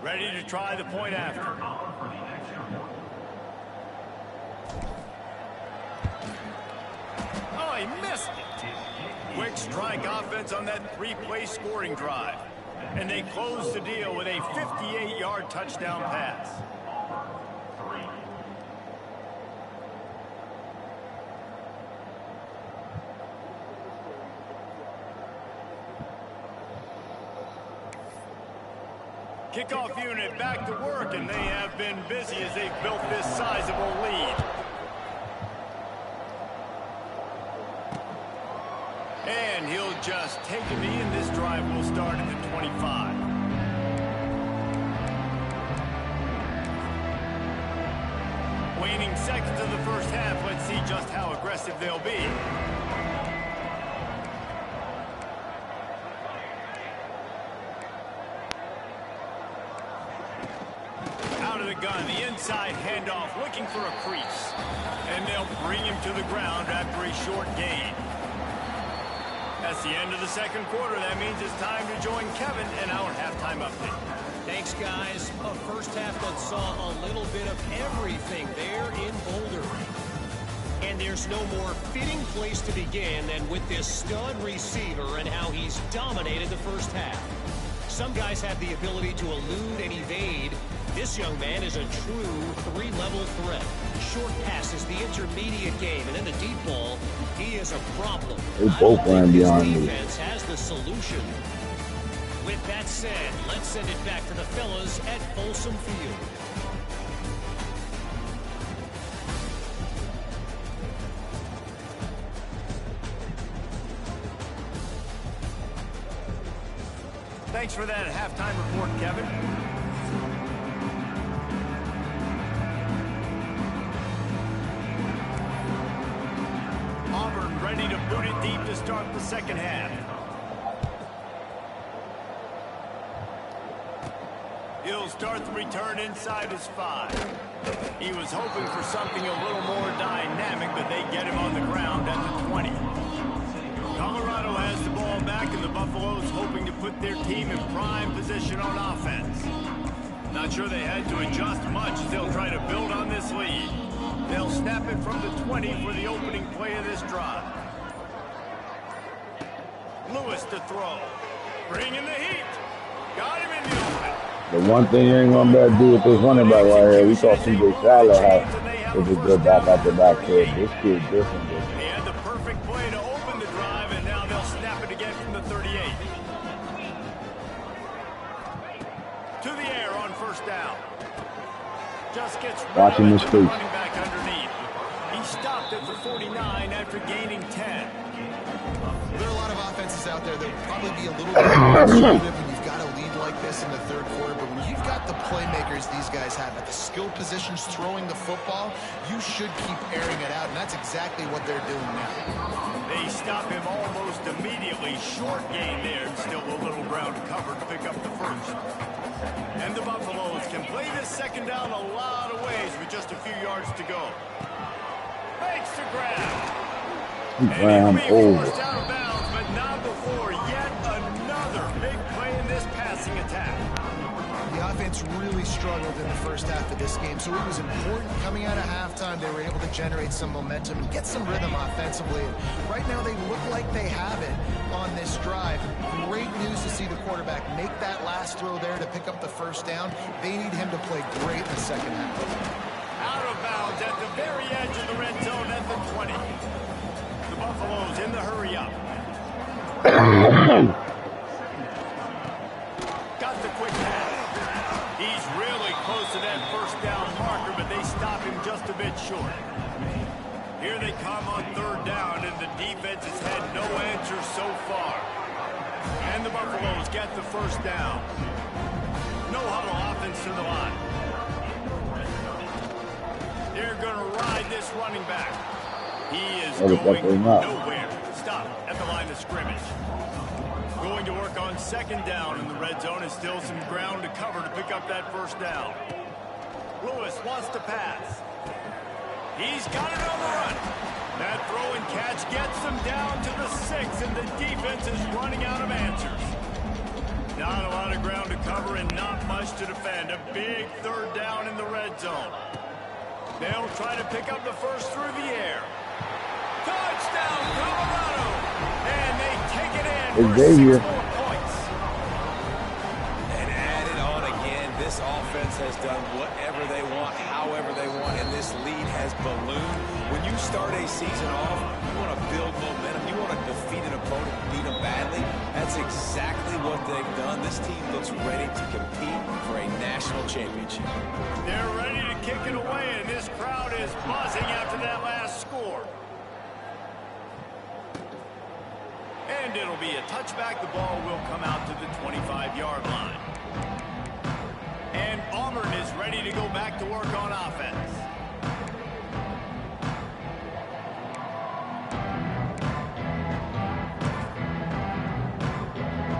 Ready to try the point after. Oh, he missed it. Quick strike offense on that 3-play scoring drive. And they close the deal with a 58-yard touchdown pass. Kickoff unit back to work, and they have been busy as they've built this sizable lead. And he'll just take a knee, and this drive will start at the 25. Waning seconds of the first half. Let's see just how aggressive they'll be. Out of the gun, the inside handoff, looking for a crease. And they'll bring him to the ground after a short gain. That's the end of the second quarter. That means it's time to join Kevin in our halftime update. Thanks, guys. A first half that saw a little bit of everything there in Boulder. And there's no more fitting place to begin than with this stud receiver and how he's dominated the first half. Some guys have the ability to elude and evade. This young man is a true three-level threat. Short passes, the intermediate game, and then the deep ball, he is a problem. They both ran beyond me. Defense has the solution. With that said, let's send it back to the fellas at Folsom Field. Thanks for that halftime report, Kevin. Auburn ready to boot it deep to start the second half. He'll start the return inside his 5. He was hoping for something a little more dynamic, but they get him on the ground at the 20. Colorado has the ball back, and the Buffaloes hoping to put their team in prime position on offense. Not sure they had to adjust much as they'll try to build on this lead. They'll snap it from the 20 for the opening play of this drive. Lewis to throw. Bring in the heat. Got him in the open. The one thing you ain't gonna be able to do with this running back right here, we saw CJ Shallow have is a good back out the backfield. This kid different. He had the perfect play to open the drive, and now they'll snap it again from the 38. To the air on first down. Just gets watching this running back underneath. He stopped at the 49 after gaining 10. There are a lot of offenses out there that would probably be a little bit more conservative when you've got a lead like this in the third quarter, but when you've got the playmakers these guys have at the skill positions throwing the football, you should keep airing it out, and that's exactly what they're doing now. They stop him almost immediately. Short gain there, and still a little ground covered to pick up the first. And the Buffaloes can play this second down a lot of ways with just a few yards to go. Fakes to grab. He ran over. Forced out of bounds, but not before yet another big play in this passing attack. The offense really struggled in the first half of this game, so it was important coming out of halftime they were able to generate some momentum and get some rhythm offensively. And right now they look like they have it on this drive. Great news to see the quarterback make that last throw there to pick up the first down. They need him to play great in the second half. Out of bounds at the very edge of the red zone at the 20. The Buffaloes in the hurry up. Got the quick pass. He's really close to that first down marker, but they stop him just a bit short. Here they come on third down, and the defense has had no answer so far. And the Buffaloes get the first down. No huddle offense to the line. They're going to ride this running back. He is going nowhere. Stop at the line of scrimmage. Going to work on second down in the red zone, and still some ground to cover to pick up that first down. Lewis wants to pass. He's got it on the run. That throw and catch gets them down to the 6, and the defense is running out of answers. Not a lot of ground to cover and not much to defend. A big third down in the red zone. They'll try to pick up the first through the air. Touchdown, Colorado! And they take it in for 6 more points. And add it on again. This offense has done whatever they want, however they want, and this lead has ballooned. When you start a season off, you want to build momentum. You want to defeat an opponent, beat them badly. That's exactly what they've done. This team looks ready to compete for a national championship. They're ready to kick it away, and this crowd is buzzing after that last score. And it'll be a touchback. The ball will come out to the 25-yard line. And Auburn is ready to go back to work on offense.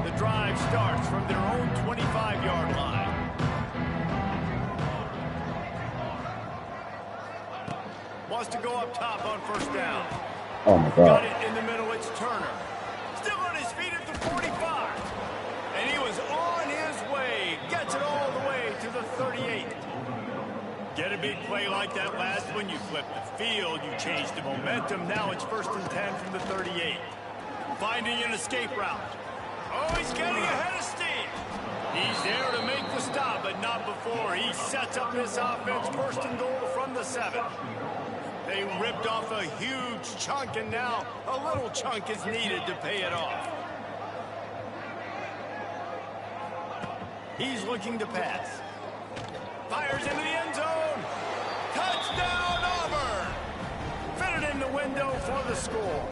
The drive starts from their own 25-yard line. Wants to go up top on first down. Oh my God. Got it in the middle. It's Turner. Still on his feet at the 45. And he was on his way. Gets it all the way to the 38. Get a big play like that last one. You flip the field. You change the momentum. Now it's 1st and 10 from the 38. Finding an escape route. Oh, he's getting ahead of steam. He's there to make the stop, but not before. He sets up this offense 1st and goal from the 7. They ripped off a huge chunk, and now a little chunk is needed to pay it off. He's looking to pass. Fires into the end zone. Touchdown, Auburn! Fitted in the window for the score.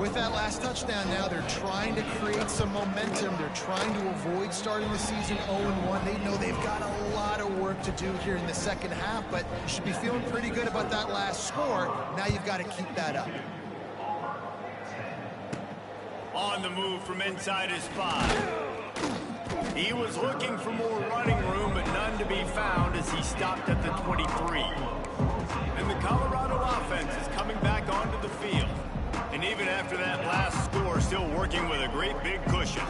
With that last touchdown now, they're trying to create some momentum. They're trying to avoid starting the season 0-1. They know they've got a lot of work to do here in the second half, but you should be feeling pretty good about that last score. Now you've got to keep that up. On the move from inside his 5. He was looking for more running room, but none to be found as he stopped at the 23. And the Colorado offense is coming back onto the field. And even after that last score, still working with a great big cushion.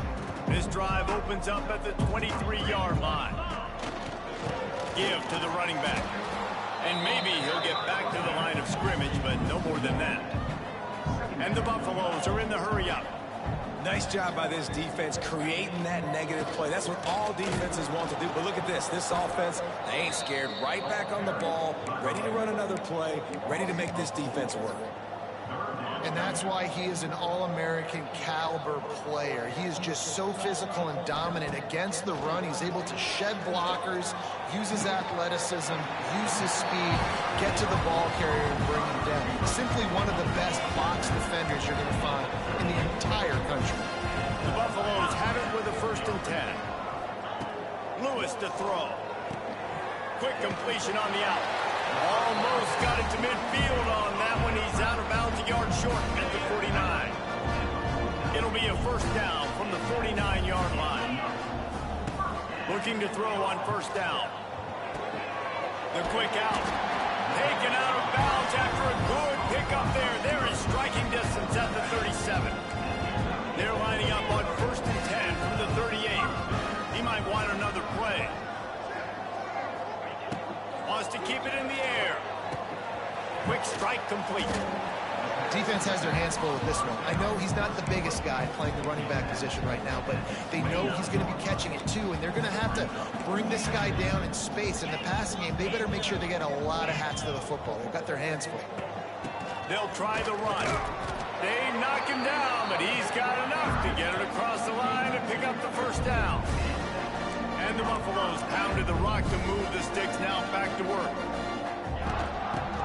This drive opens up at the 23-yard line. Give to the running back. And maybe he'll get back to the line of scrimmage, but no more than that. And the Buffaloes are in the hurry-up. Nice job by this defense creating that negative play. That's what all defenses want to do. But look at this. This offense, they ain't scared. Right back on the ball, ready to run another play, ready to make this defense work. And that's why he is an All-American caliber player. He is just so physical and dominant against the run. He's able to shed blockers, use his athleticism, use his speed, get to the ball carrier and bring him down. Simply one of the best box defenders you're going to find in the entire country. The Buffaloes have it with a 1st and 10. Lewis to throw. Quick completion on the out. Almost got it to midfield on that one. He's out of bounds, a yard short at the 49. It'll be a 1st down from the 49-yard line. Looking to throw on 1st down. The quick out. Taken out of bounds after a good pickup there. There is striking distance at the 37. They're lining up on 1st and 10 from the 38. He might want another play. Wants to keep it in the air. Quick strike complete. Defense has their hands full with this one. I know he's not the biggest guy playing the running back position right now, but they know he's going to be catching it too, and they're going to have to bring this guy down in space. In the passing game, they better make sure they get a lot of hats to the football. They've got their hands full. They'll try the run. They knock him down, but he's got enough to get it across the line and pick up the 1st down. And the Buffaloes pounded the rock to move the sticks now back to work.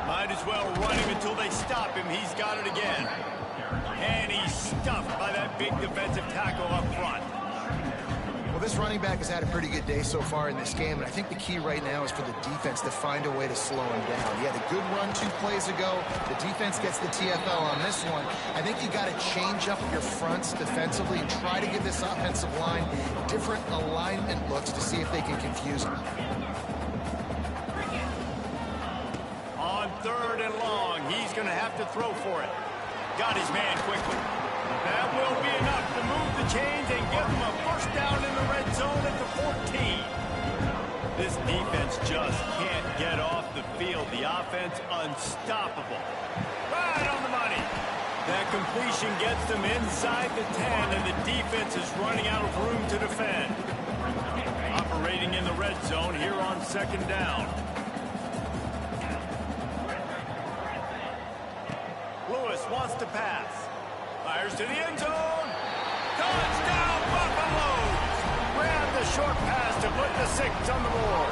Might as well run him until they stop him. He's got it again. And he's stuffed by that big defensive tackle up front. Well, this running back has had a pretty good day so far in this game, and I think the key right now is for the defense to find a way to slow him down. He had a good run 2 plays ago. The defense gets the TFL on this one. I think you got to change up your fronts defensively and try to give this offensive line different alignment looks to see if they can confuse him. On 3rd and long, he's going to have to throw for it. Got his man quickly. That will be enough to move the chains and give them a first down in the red zone at the 14. This defense just can't get off the field. The offense unstoppable. Right on the money. That completion gets them inside the 10, and the defense is running out of room to defend. Operating in the red zone here on second down. Lewis wants to pass. Fires to the end zone. Touchdown, Buffaloes! Grab the short pass to put the 6 on the board.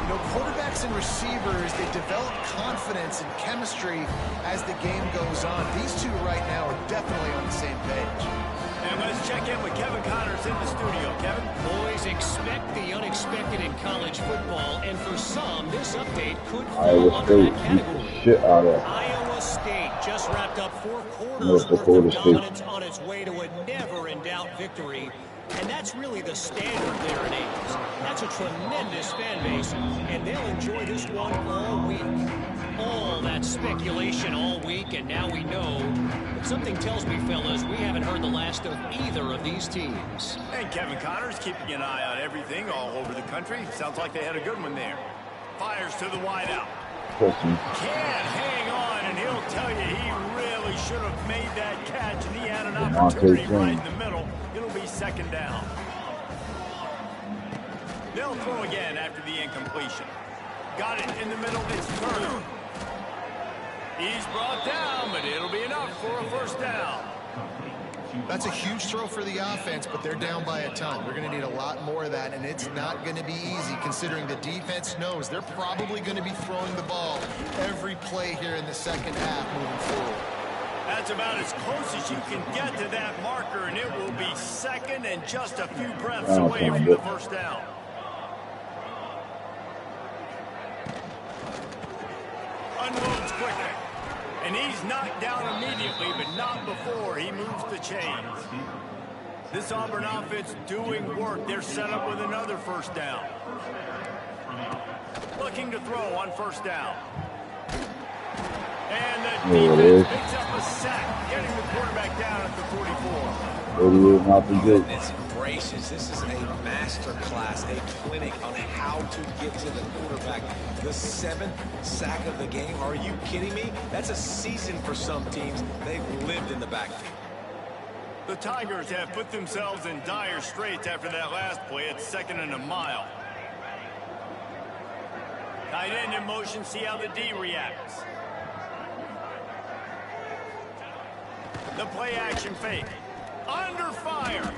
You know, quarterbacks and receivers, they develop confidence and chemistry as the game goes on. These two right now are definitely on the same page. And let's check in with Kevin Connors in the studio. Kevin? Boys, expect the unexpected in college football, and for some, this update could fall Iowa under State that beat category. the shit out of Iowa State just wrapped up 4 quarters North worth Dakota of State. dominance on its way to a never-in-doubt victory. And that's really the standard there in Ames. That's a tremendous fan base, and they'll enjoy this one all week. All that speculation all week, and now we know. But something tells me, fellas, we haven't heard the last of either of these teams. And Kevin Connors keeping an eye on everything all over the country. Sounds like they had a good one there. Fires to the wideout. Can't hang on, and he'll tell you he really should have made that catch, and he had an opportunity right in the middle. It'll be second down. They'll throw again after the incompletion. Got it in the middle. It's Turner. He's brought down, but it'll be enough for a first down. That's a huge throw for the offense, but they're down by a ton. They're going to need a lot more of that, and it's not going to be easy considering the defense knows they're probably going to be throwing the ball every play here in the second half moving forward. That's about as close as you can get to that marker, and it will be second and just a few breaths away from the first down. Unloads quickly. And he's knocked down immediately, but not before he moves the chains. This Auburn offense doing work. They're set up with another first down. Looking to throw on first down. And the defense picks up a sack, getting the quarterback down at the 44. Goodness gracious, this is a master class, a clinic on how to get to the quarterback. The 7th sack of the game, are you kidding me? That's a season for some teams. They've lived in the backfield. The Tigers have put themselves in dire straits after that last play. It's 2nd and a mile. Tight end in motion, see how the D reacts. The play action fake. Under fire.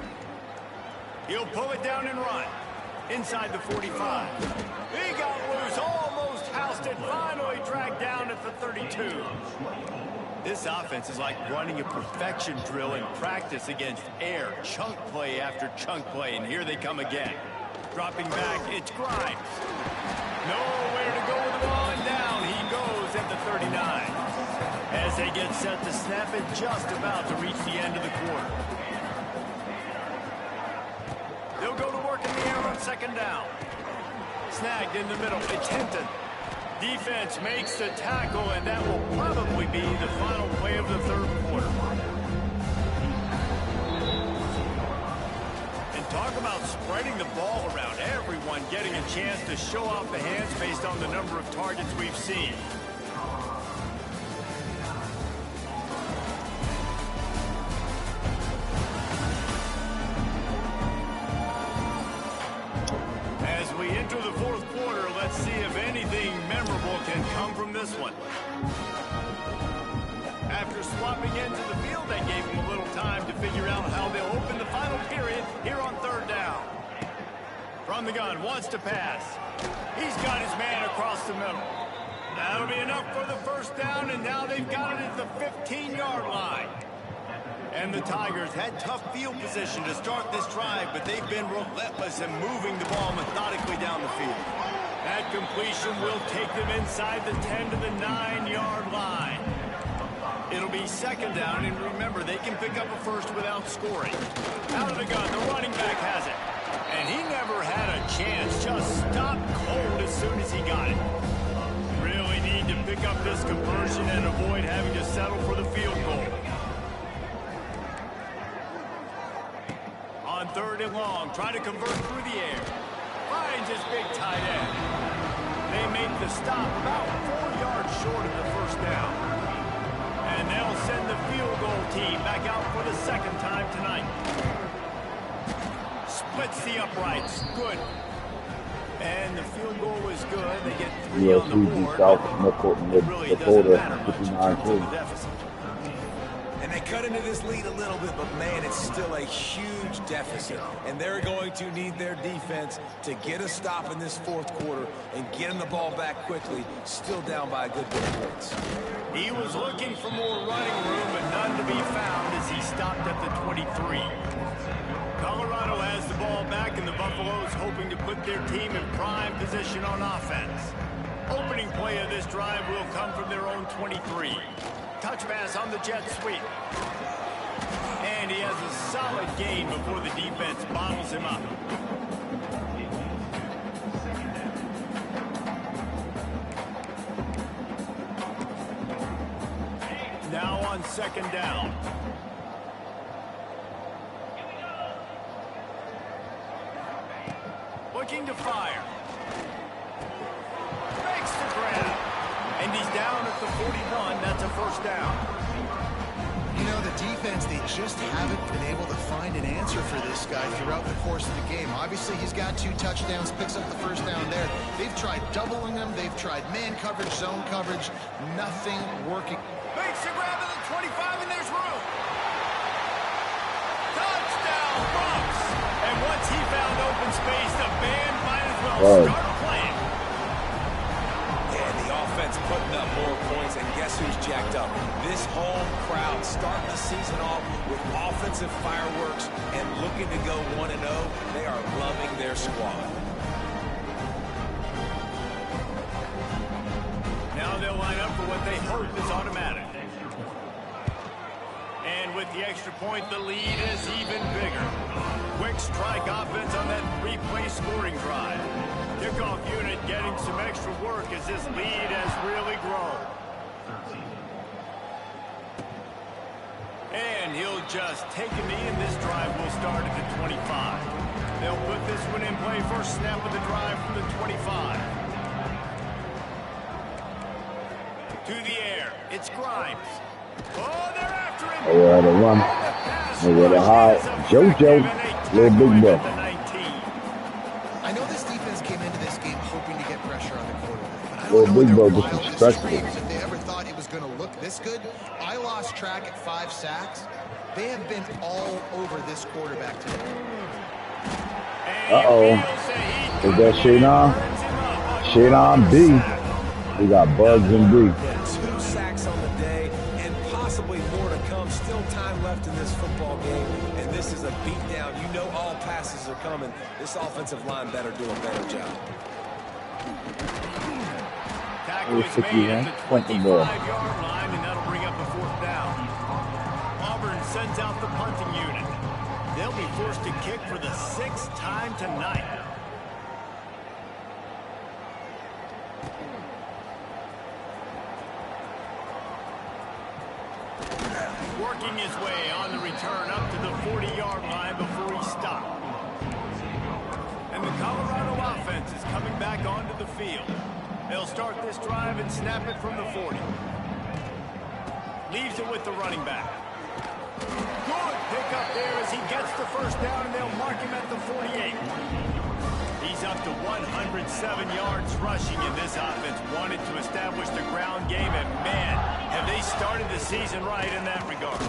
He'll pull it down and run. Inside the 45. He got loose, almost housed it, finally dragged down at the 32. This offense is like running a perfection drill in practice against air. Chunk play after chunk play, and here they come again. Dropping back, it's Grimes. Nowhere to go with the ball, and down he goes at the 39. As they get set to snap it, just about to reach the end of the quarter. They'll go to work in the air on second down. Snagged in the middle, it's Hinton. Defense makes the tackle, and that will probably be the final play of the third quarter. And talk about spreading the ball around. Everyone getting a chance to show off the hands based on the number of targets we've seen. As we enter the fourth quarter, let's see if anything memorable can come from this one. After swapping into the field, that gave them a little time to figure out how they'll open the final period here on third down. From the gun, wants to pass. He's got his man across the middle. That'll be enough for the first down, and now they've got it at the 15-yard line. And the Tigers had tough field position to start this drive, but they've been relentless in moving the ball methodically down the field. That completion will take them inside the 10 to the 9-yard line. It'll be second down, and remember, they can pick up a first without scoring. Out of the gun, the running back has it. And he never had a chance, just stopped cold as soon as he got it. Really need to pick up this conversion and avoid having to settle for the field goal. 3rd and long. Try to convert through the air. Finds his big tight end. They make the stop about 4 yards short of the first down. And they'll send the field goal team back out for the 2nd time tonight. Splits the uprights. Good. And the field goal is good. They get 3 on the board. It really doesn't matter much in terms of the deficit. And they cut into this lead a little bit, but man, it's still a huge deficit. And they're going to need their defense to get a stop in this 4th quarter and get them the ball back quickly, still down by a good bit of points. He was looking for more running room, but none to be found as he stopped at the 23. Colorado has the ball back, and the Buffaloes hoping to put their team in prime position on offense. Opening play of this drive will come from their own 23. Touch pass on the jet sweep. And he has a solid gain before the defense bottles him up. Now on 2nd down. Looking to fire. Makes the grab. And he's down at the 41. That's a 1st down. You know, the defense, they just haven't been able to find an answer for this guy throughout the course of the game. Obviously, he's got 2 touchdowns, picks up the 1st down there. They've tried doubling him. They've tried man coverage, zone coverage. Nothing working. Makes the grab at the 25, and there's room. Touchdown, Bucks. And once he found open space, the band might as well start playing. And the offense putting up more points, and guess who's jacked up? This home crowd starting the season off with offensive fireworks and looking to go 1-0. They are loving their squad. Now they'll line up for what they hope is automatic. And with the extra point, the lead is even bigger. Quick strike offense on that 3-play scoring drive. Kickoff unit getting some extra work as this lead has really grown. And he'll just take a knee, and this drive will start at the 25. They'll put this one in play. First snap of the drive from the 25. To the air. It's Grimes. Oh, they're after him. They were to run. They were to hide. JoJo, little big boy. I know this defense came into this game hoping to get pressure on the quarterback, but I don't Little know big what boy their disrespectful. dreams if they ever thought it was going to look this good. I lost track at 5 sacks. They have been all over this quarterback today. Uh-oh. Is that Shaynon? Shaynon B. We got bugs in B. 2 sacks on the day, and possibly more to come. Still time left in this football game, and this is a beatdown. You know all passes are coming. This offensive line better do a better job. Tackle is made at the 25-yard line, and that'll bring up a 4th down. Auburn sends out the punting unit. They'll be forced to kick for the 6th time tonight. Working his way on the return up to the 40-yard line before he stopped. And the Colorado offense is coming back onto the field. They'll start this drive and snap it from the 40. Leaves it with the running back. Good pickup there as he gets the 1st down, and they'll mark him at the 48. He's up to 107 yards rushing, and this offense wanted to establish the ground game, and man, have they started the season right in that regard.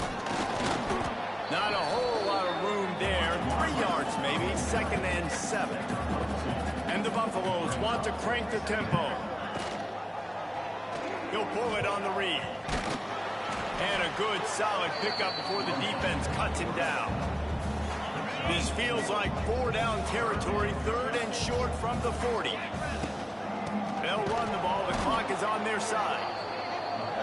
Not a whole lot of room there. 3 yards maybe, 2nd and 7. And the Buffaloes want to crank the tempo. He'll pull it on the read. And a good, solid pickup before the defense cuts him down. This feels like 4-down territory, 3rd and short from the 40. They'll run the ball. The clock is on their side.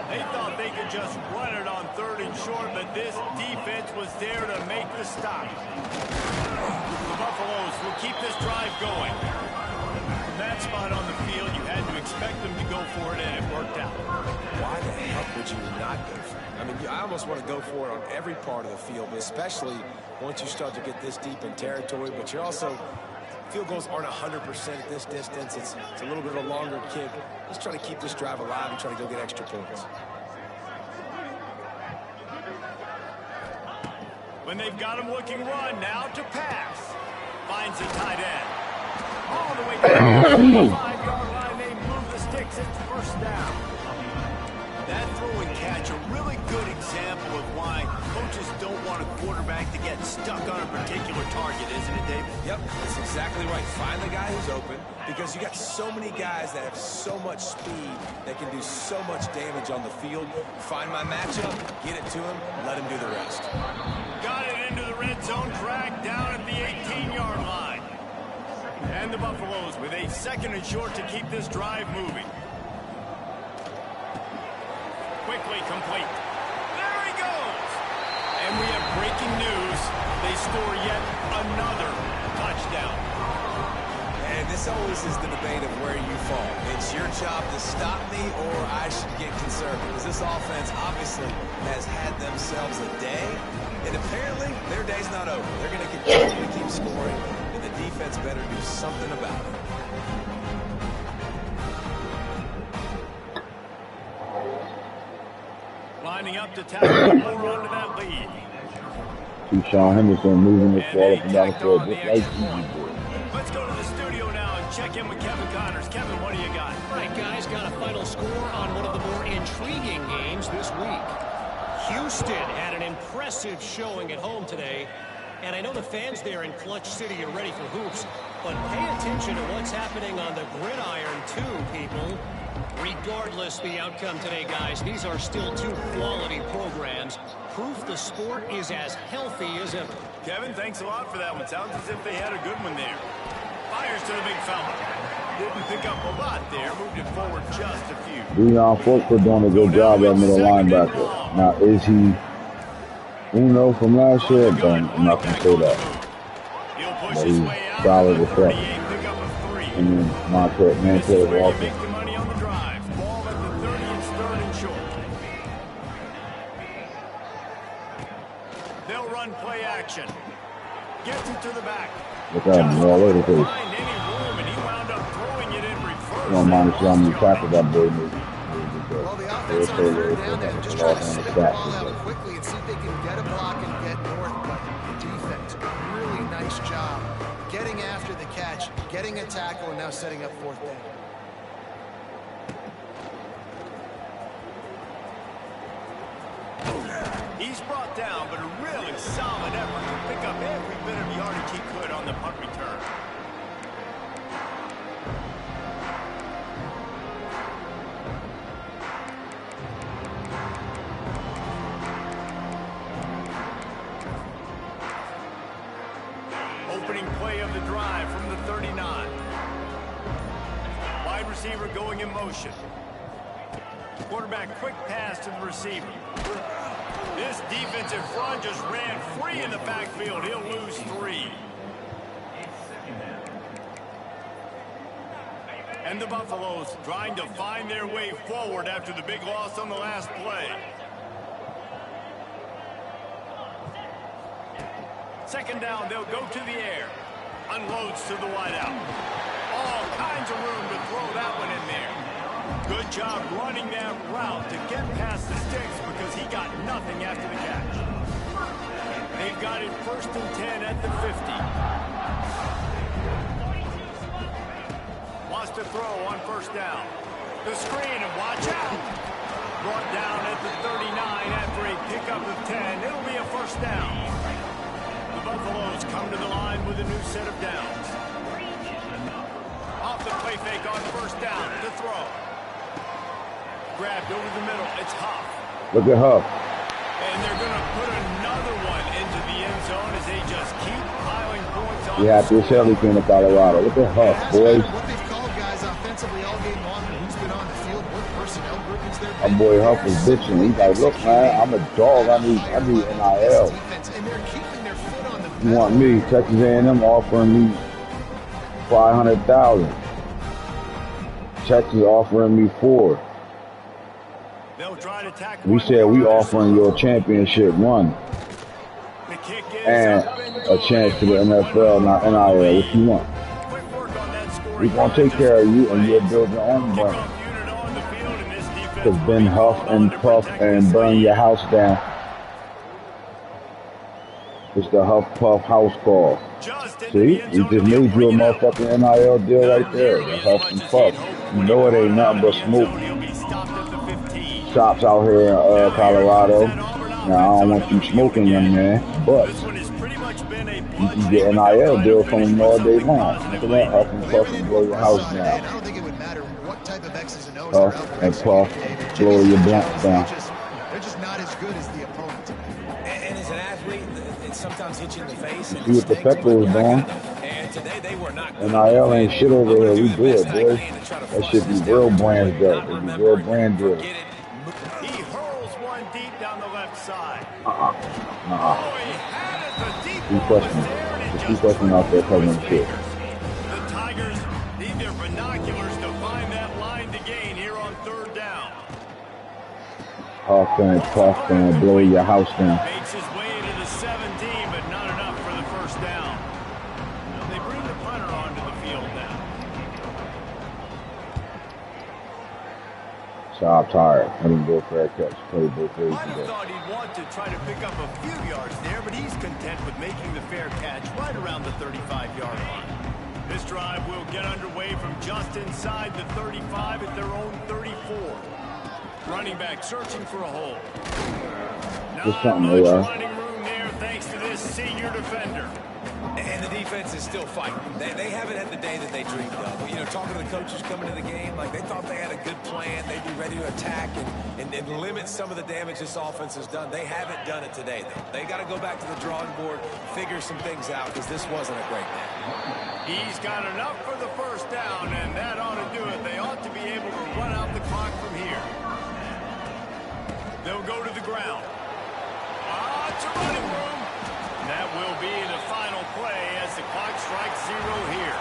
They thought they could just run it on 3rd and short, but this defense was there to make the stop. The Buffaloes will keep this drive going. From that spot on the field, you had to expect them to go for it, and it worked out. why the heck would you not go for it? I mean, I almost want to go for it on every part of the field, but especially once you start to get this deep in territory. But you're also, field goals aren't 100% at this distance. It's a little bit of a longer kick. Just trying to keep this drive alive and try to go get extra points. When they've got him looking run, now to pass. Finds the tight end. All the way down to the 5-yard line. They move the sticks. It's first down. That throw and catch, a really good example of why coaches don't want a quarterback to get stuck on a particular target, isn't it, David? Yep, that's exactly right. Find the guy who's open, because you got so many guys that have so much speed that can do so much damage on the field. Find my matchup, get it to him, let him do the rest. Got it into the red zone, dragged down at the 18-yard line. And the Buffaloes with a 2nd and short to keep this drive moving. Quickly complete. There he goes. And we have breaking news. They score yet another touchdown. And this always is the debate of where you fall. It's your job to stop me, or I should get concerned, because this offense obviously has had themselves a day, and apparently their day's not over. They're going to continue to keep scoring, and the defense better do something about it. Lining up to tackle more onto that lead. Sean Henderson moving the ball up and down the field just like Let's go to the studio now and check in with Kevin Connors. Kevin, what do you got? All right, guys, got a final score on one of the more intriguing games this week. Houston had an impressive showing at home today, and I know the fans there in Clutch City are ready for hoops, but pay attention to what's happening on the gridiron too, people. Regardless the outcome today, guys, these are still two quality programs. Proof the sport is as healthy as ever. Kevin, thanks a lot for that one. Sounds as if they had a good one there. Fires to the big fella. Didn't pick up a lot there. Moved it forward just a few. Deion Forkford doing a good job at middle linebacker. Now, is he Uno from last year? I'm not going to say that. But he's solid with that. And then Montez Walker. They'll run play action. Gets it to the back. Look at him, all over the place. You don't mind if y'all tackle that boy. Well, the offense on 3rd down there just trying to stick the ball out quickly and see if they can get a block and get north. But the defense, really nice job getting after the catch, getting a tackle, and now setting up 4th down. He's brought down, but a really solid effort to pick up every bit of yardage he could on the punt return. Opening play of the drive from the 39. Wide receiver going in motion. Quarterback quick pass to the receiver. This defensive front just ran free in the backfield. He'll lose 3. And the Buffaloes trying to find their way forward after the big loss on the last play. 2nd down, they'll go to the air. Unloads to the wideout. All kinds of room to throw that one in there. Good job running that route to get past the sticks because he got nothing after the catch. They've got it 1st and 10 at the 50. Wants to throw on 1st down. The screen, and watch out. Brought down at the 39 after a pickup of 10. It'll be a 1st down. The Buffaloes come to the line with a new set of downs. Off the play fake on 1st down to throw. Grabbed over the middle. It's Huff. Look at Huff. And they're going to put another one into the end zone as they just keep piling points on. Yeah, this Shelly came to Colorado. Look at Huff, boys. What they've called guys offensively all game long, and who's been on the field, what personnel groupings they're My boy Huff was bitching. He's like, look, man, I'm a dog. I need NIL. And they're keeping their foot on the pedal. You want me? Texas A&M offering me $500,000. Texas offering me $4. They'll try to tackle. We said we offering you a championship run and a chance to the NFL, not NIL. What you want? We're going to take care of you and you'll build your own brand. Because Ben huff and puff and burn your house down. It's the Huff Puff house call. See? We just made you a motherfucking NIL deal right there. The Huff and Puff. You know it ain't nothing but smoke. Shops out here in Colorado. Now, I don't want you smoking, young man, but you can get NIL deal from them all day long. Look at that, Huff and Puff and blow your house down. I don't think it would matter what type of X's and O's Huff and Puff, blow your blunt down. They're just not as good as the opponent today. And as an athlete, it sometimes hits you in the face. See what the Pepper is doing? And today they were not good. NIL ain't shit over here. We do it, boy. That shit be real brand deals. They be real brand deals. He hurls one deep down the left side. Two questions. There's two questions out there covering shit. The Tigers need their binoculars to find that line to gain here on third down. Huff and Puff and blow your house down. Makes his way into the 17, but not enough for the first down. Now they bring the punter onto the field now. Job tired. Let him go for that catch. Play both ways Might have today. thought he'd want to try to pick up a few yards there, but he's content with making the fair catch right around the 35-yard line. This drive will get underway from just inside the 35 at their own 34. Running back searching for a hole. Just Not something, much yeah. running room there thanks to this senior defender. And the defense is still fighting. They haven't had the day that they dreamed of. You know, talking to the coaches coming to the game, like they thought they had a good plan. They'd be ready to attack and limit some of the damage this offense has done. They haven't done it today, though. They got to go back to the drawing board, figure some things out, because this wasn't a great day. He's got enough for the first down, and that ought to do it. They ought to be able to run out the clock from here. They'll go to the ground. It's a running room. That will be the final play as the clock strikes 0 here.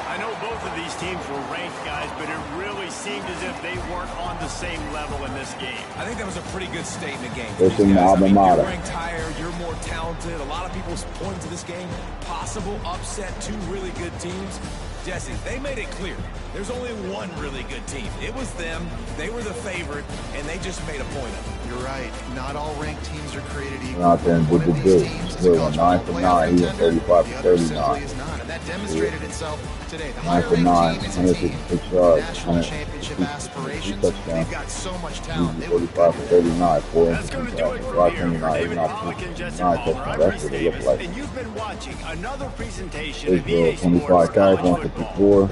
I know both of these teams were ranked, guys, but it really seemed as if they weren't on the same level in this game. I think that was a pretty good statement game. It's in the alma mater. You're ranked higher, you're more talented. A lot of people point to this game. Possible upset, two really good teams. Jesse, they made it clear. There's only one really good team. It was them. They were the favorite, and they just made a point of it. You're right. Not all ranked teams are created equal. Out there and did the do. Still went 9 for 9. He was 35 for 39. And that demonstrated itself today. The 9 for 9. 156 yards. national championship aspirations. They've got so much He talent. was They were 45 for 39. 4 That's going to do it for here. For David Pollock and Jesse Palmer, I'm Reese Davis, and you've been watching another presentation of EA Israel, Sports 25 carries, College Football. 154.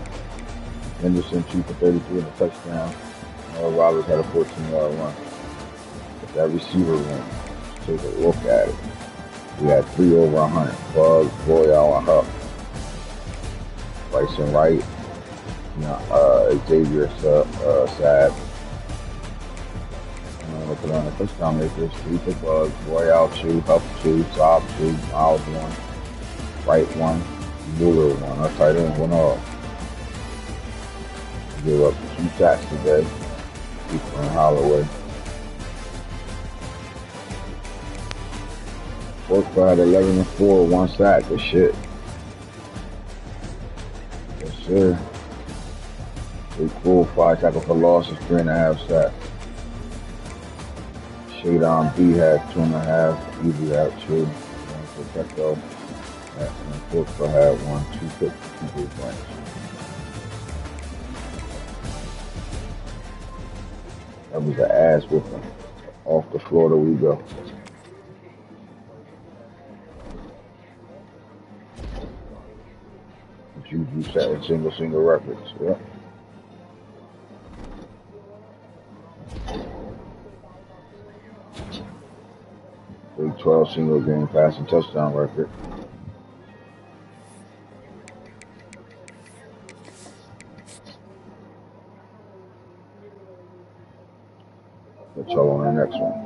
Henderson, 2 for 33 and a touchdown. Roberts had a 14-yard run. But that receiver room, take a look at it. We had 3 over 100. Bug, Royale, and Huff. Bryson Wright, Xavier Sad. Look at the touchdown makers. 3 for Bug, Royale 2, Huff 2, Saab 2, Miles 1, Wright 1, Boulder 1. Our tight end went off. Give up 2 sacks today. Cooper and Holloway. Workful had 11 and 4, 1 sack. Good shit. Yes, sir. Pretty cool. 5 tackle for losses, 3.5 sacks. Shadon B had 2.5. Easy had 2. 1 for Petco. And Workful had 1, 2 picks, 2 big points. That was an ass whooping. Off the floor we go. Juju set in single records. Yep. Big 12 single game passing touchdown record. Catch y'all on the next one.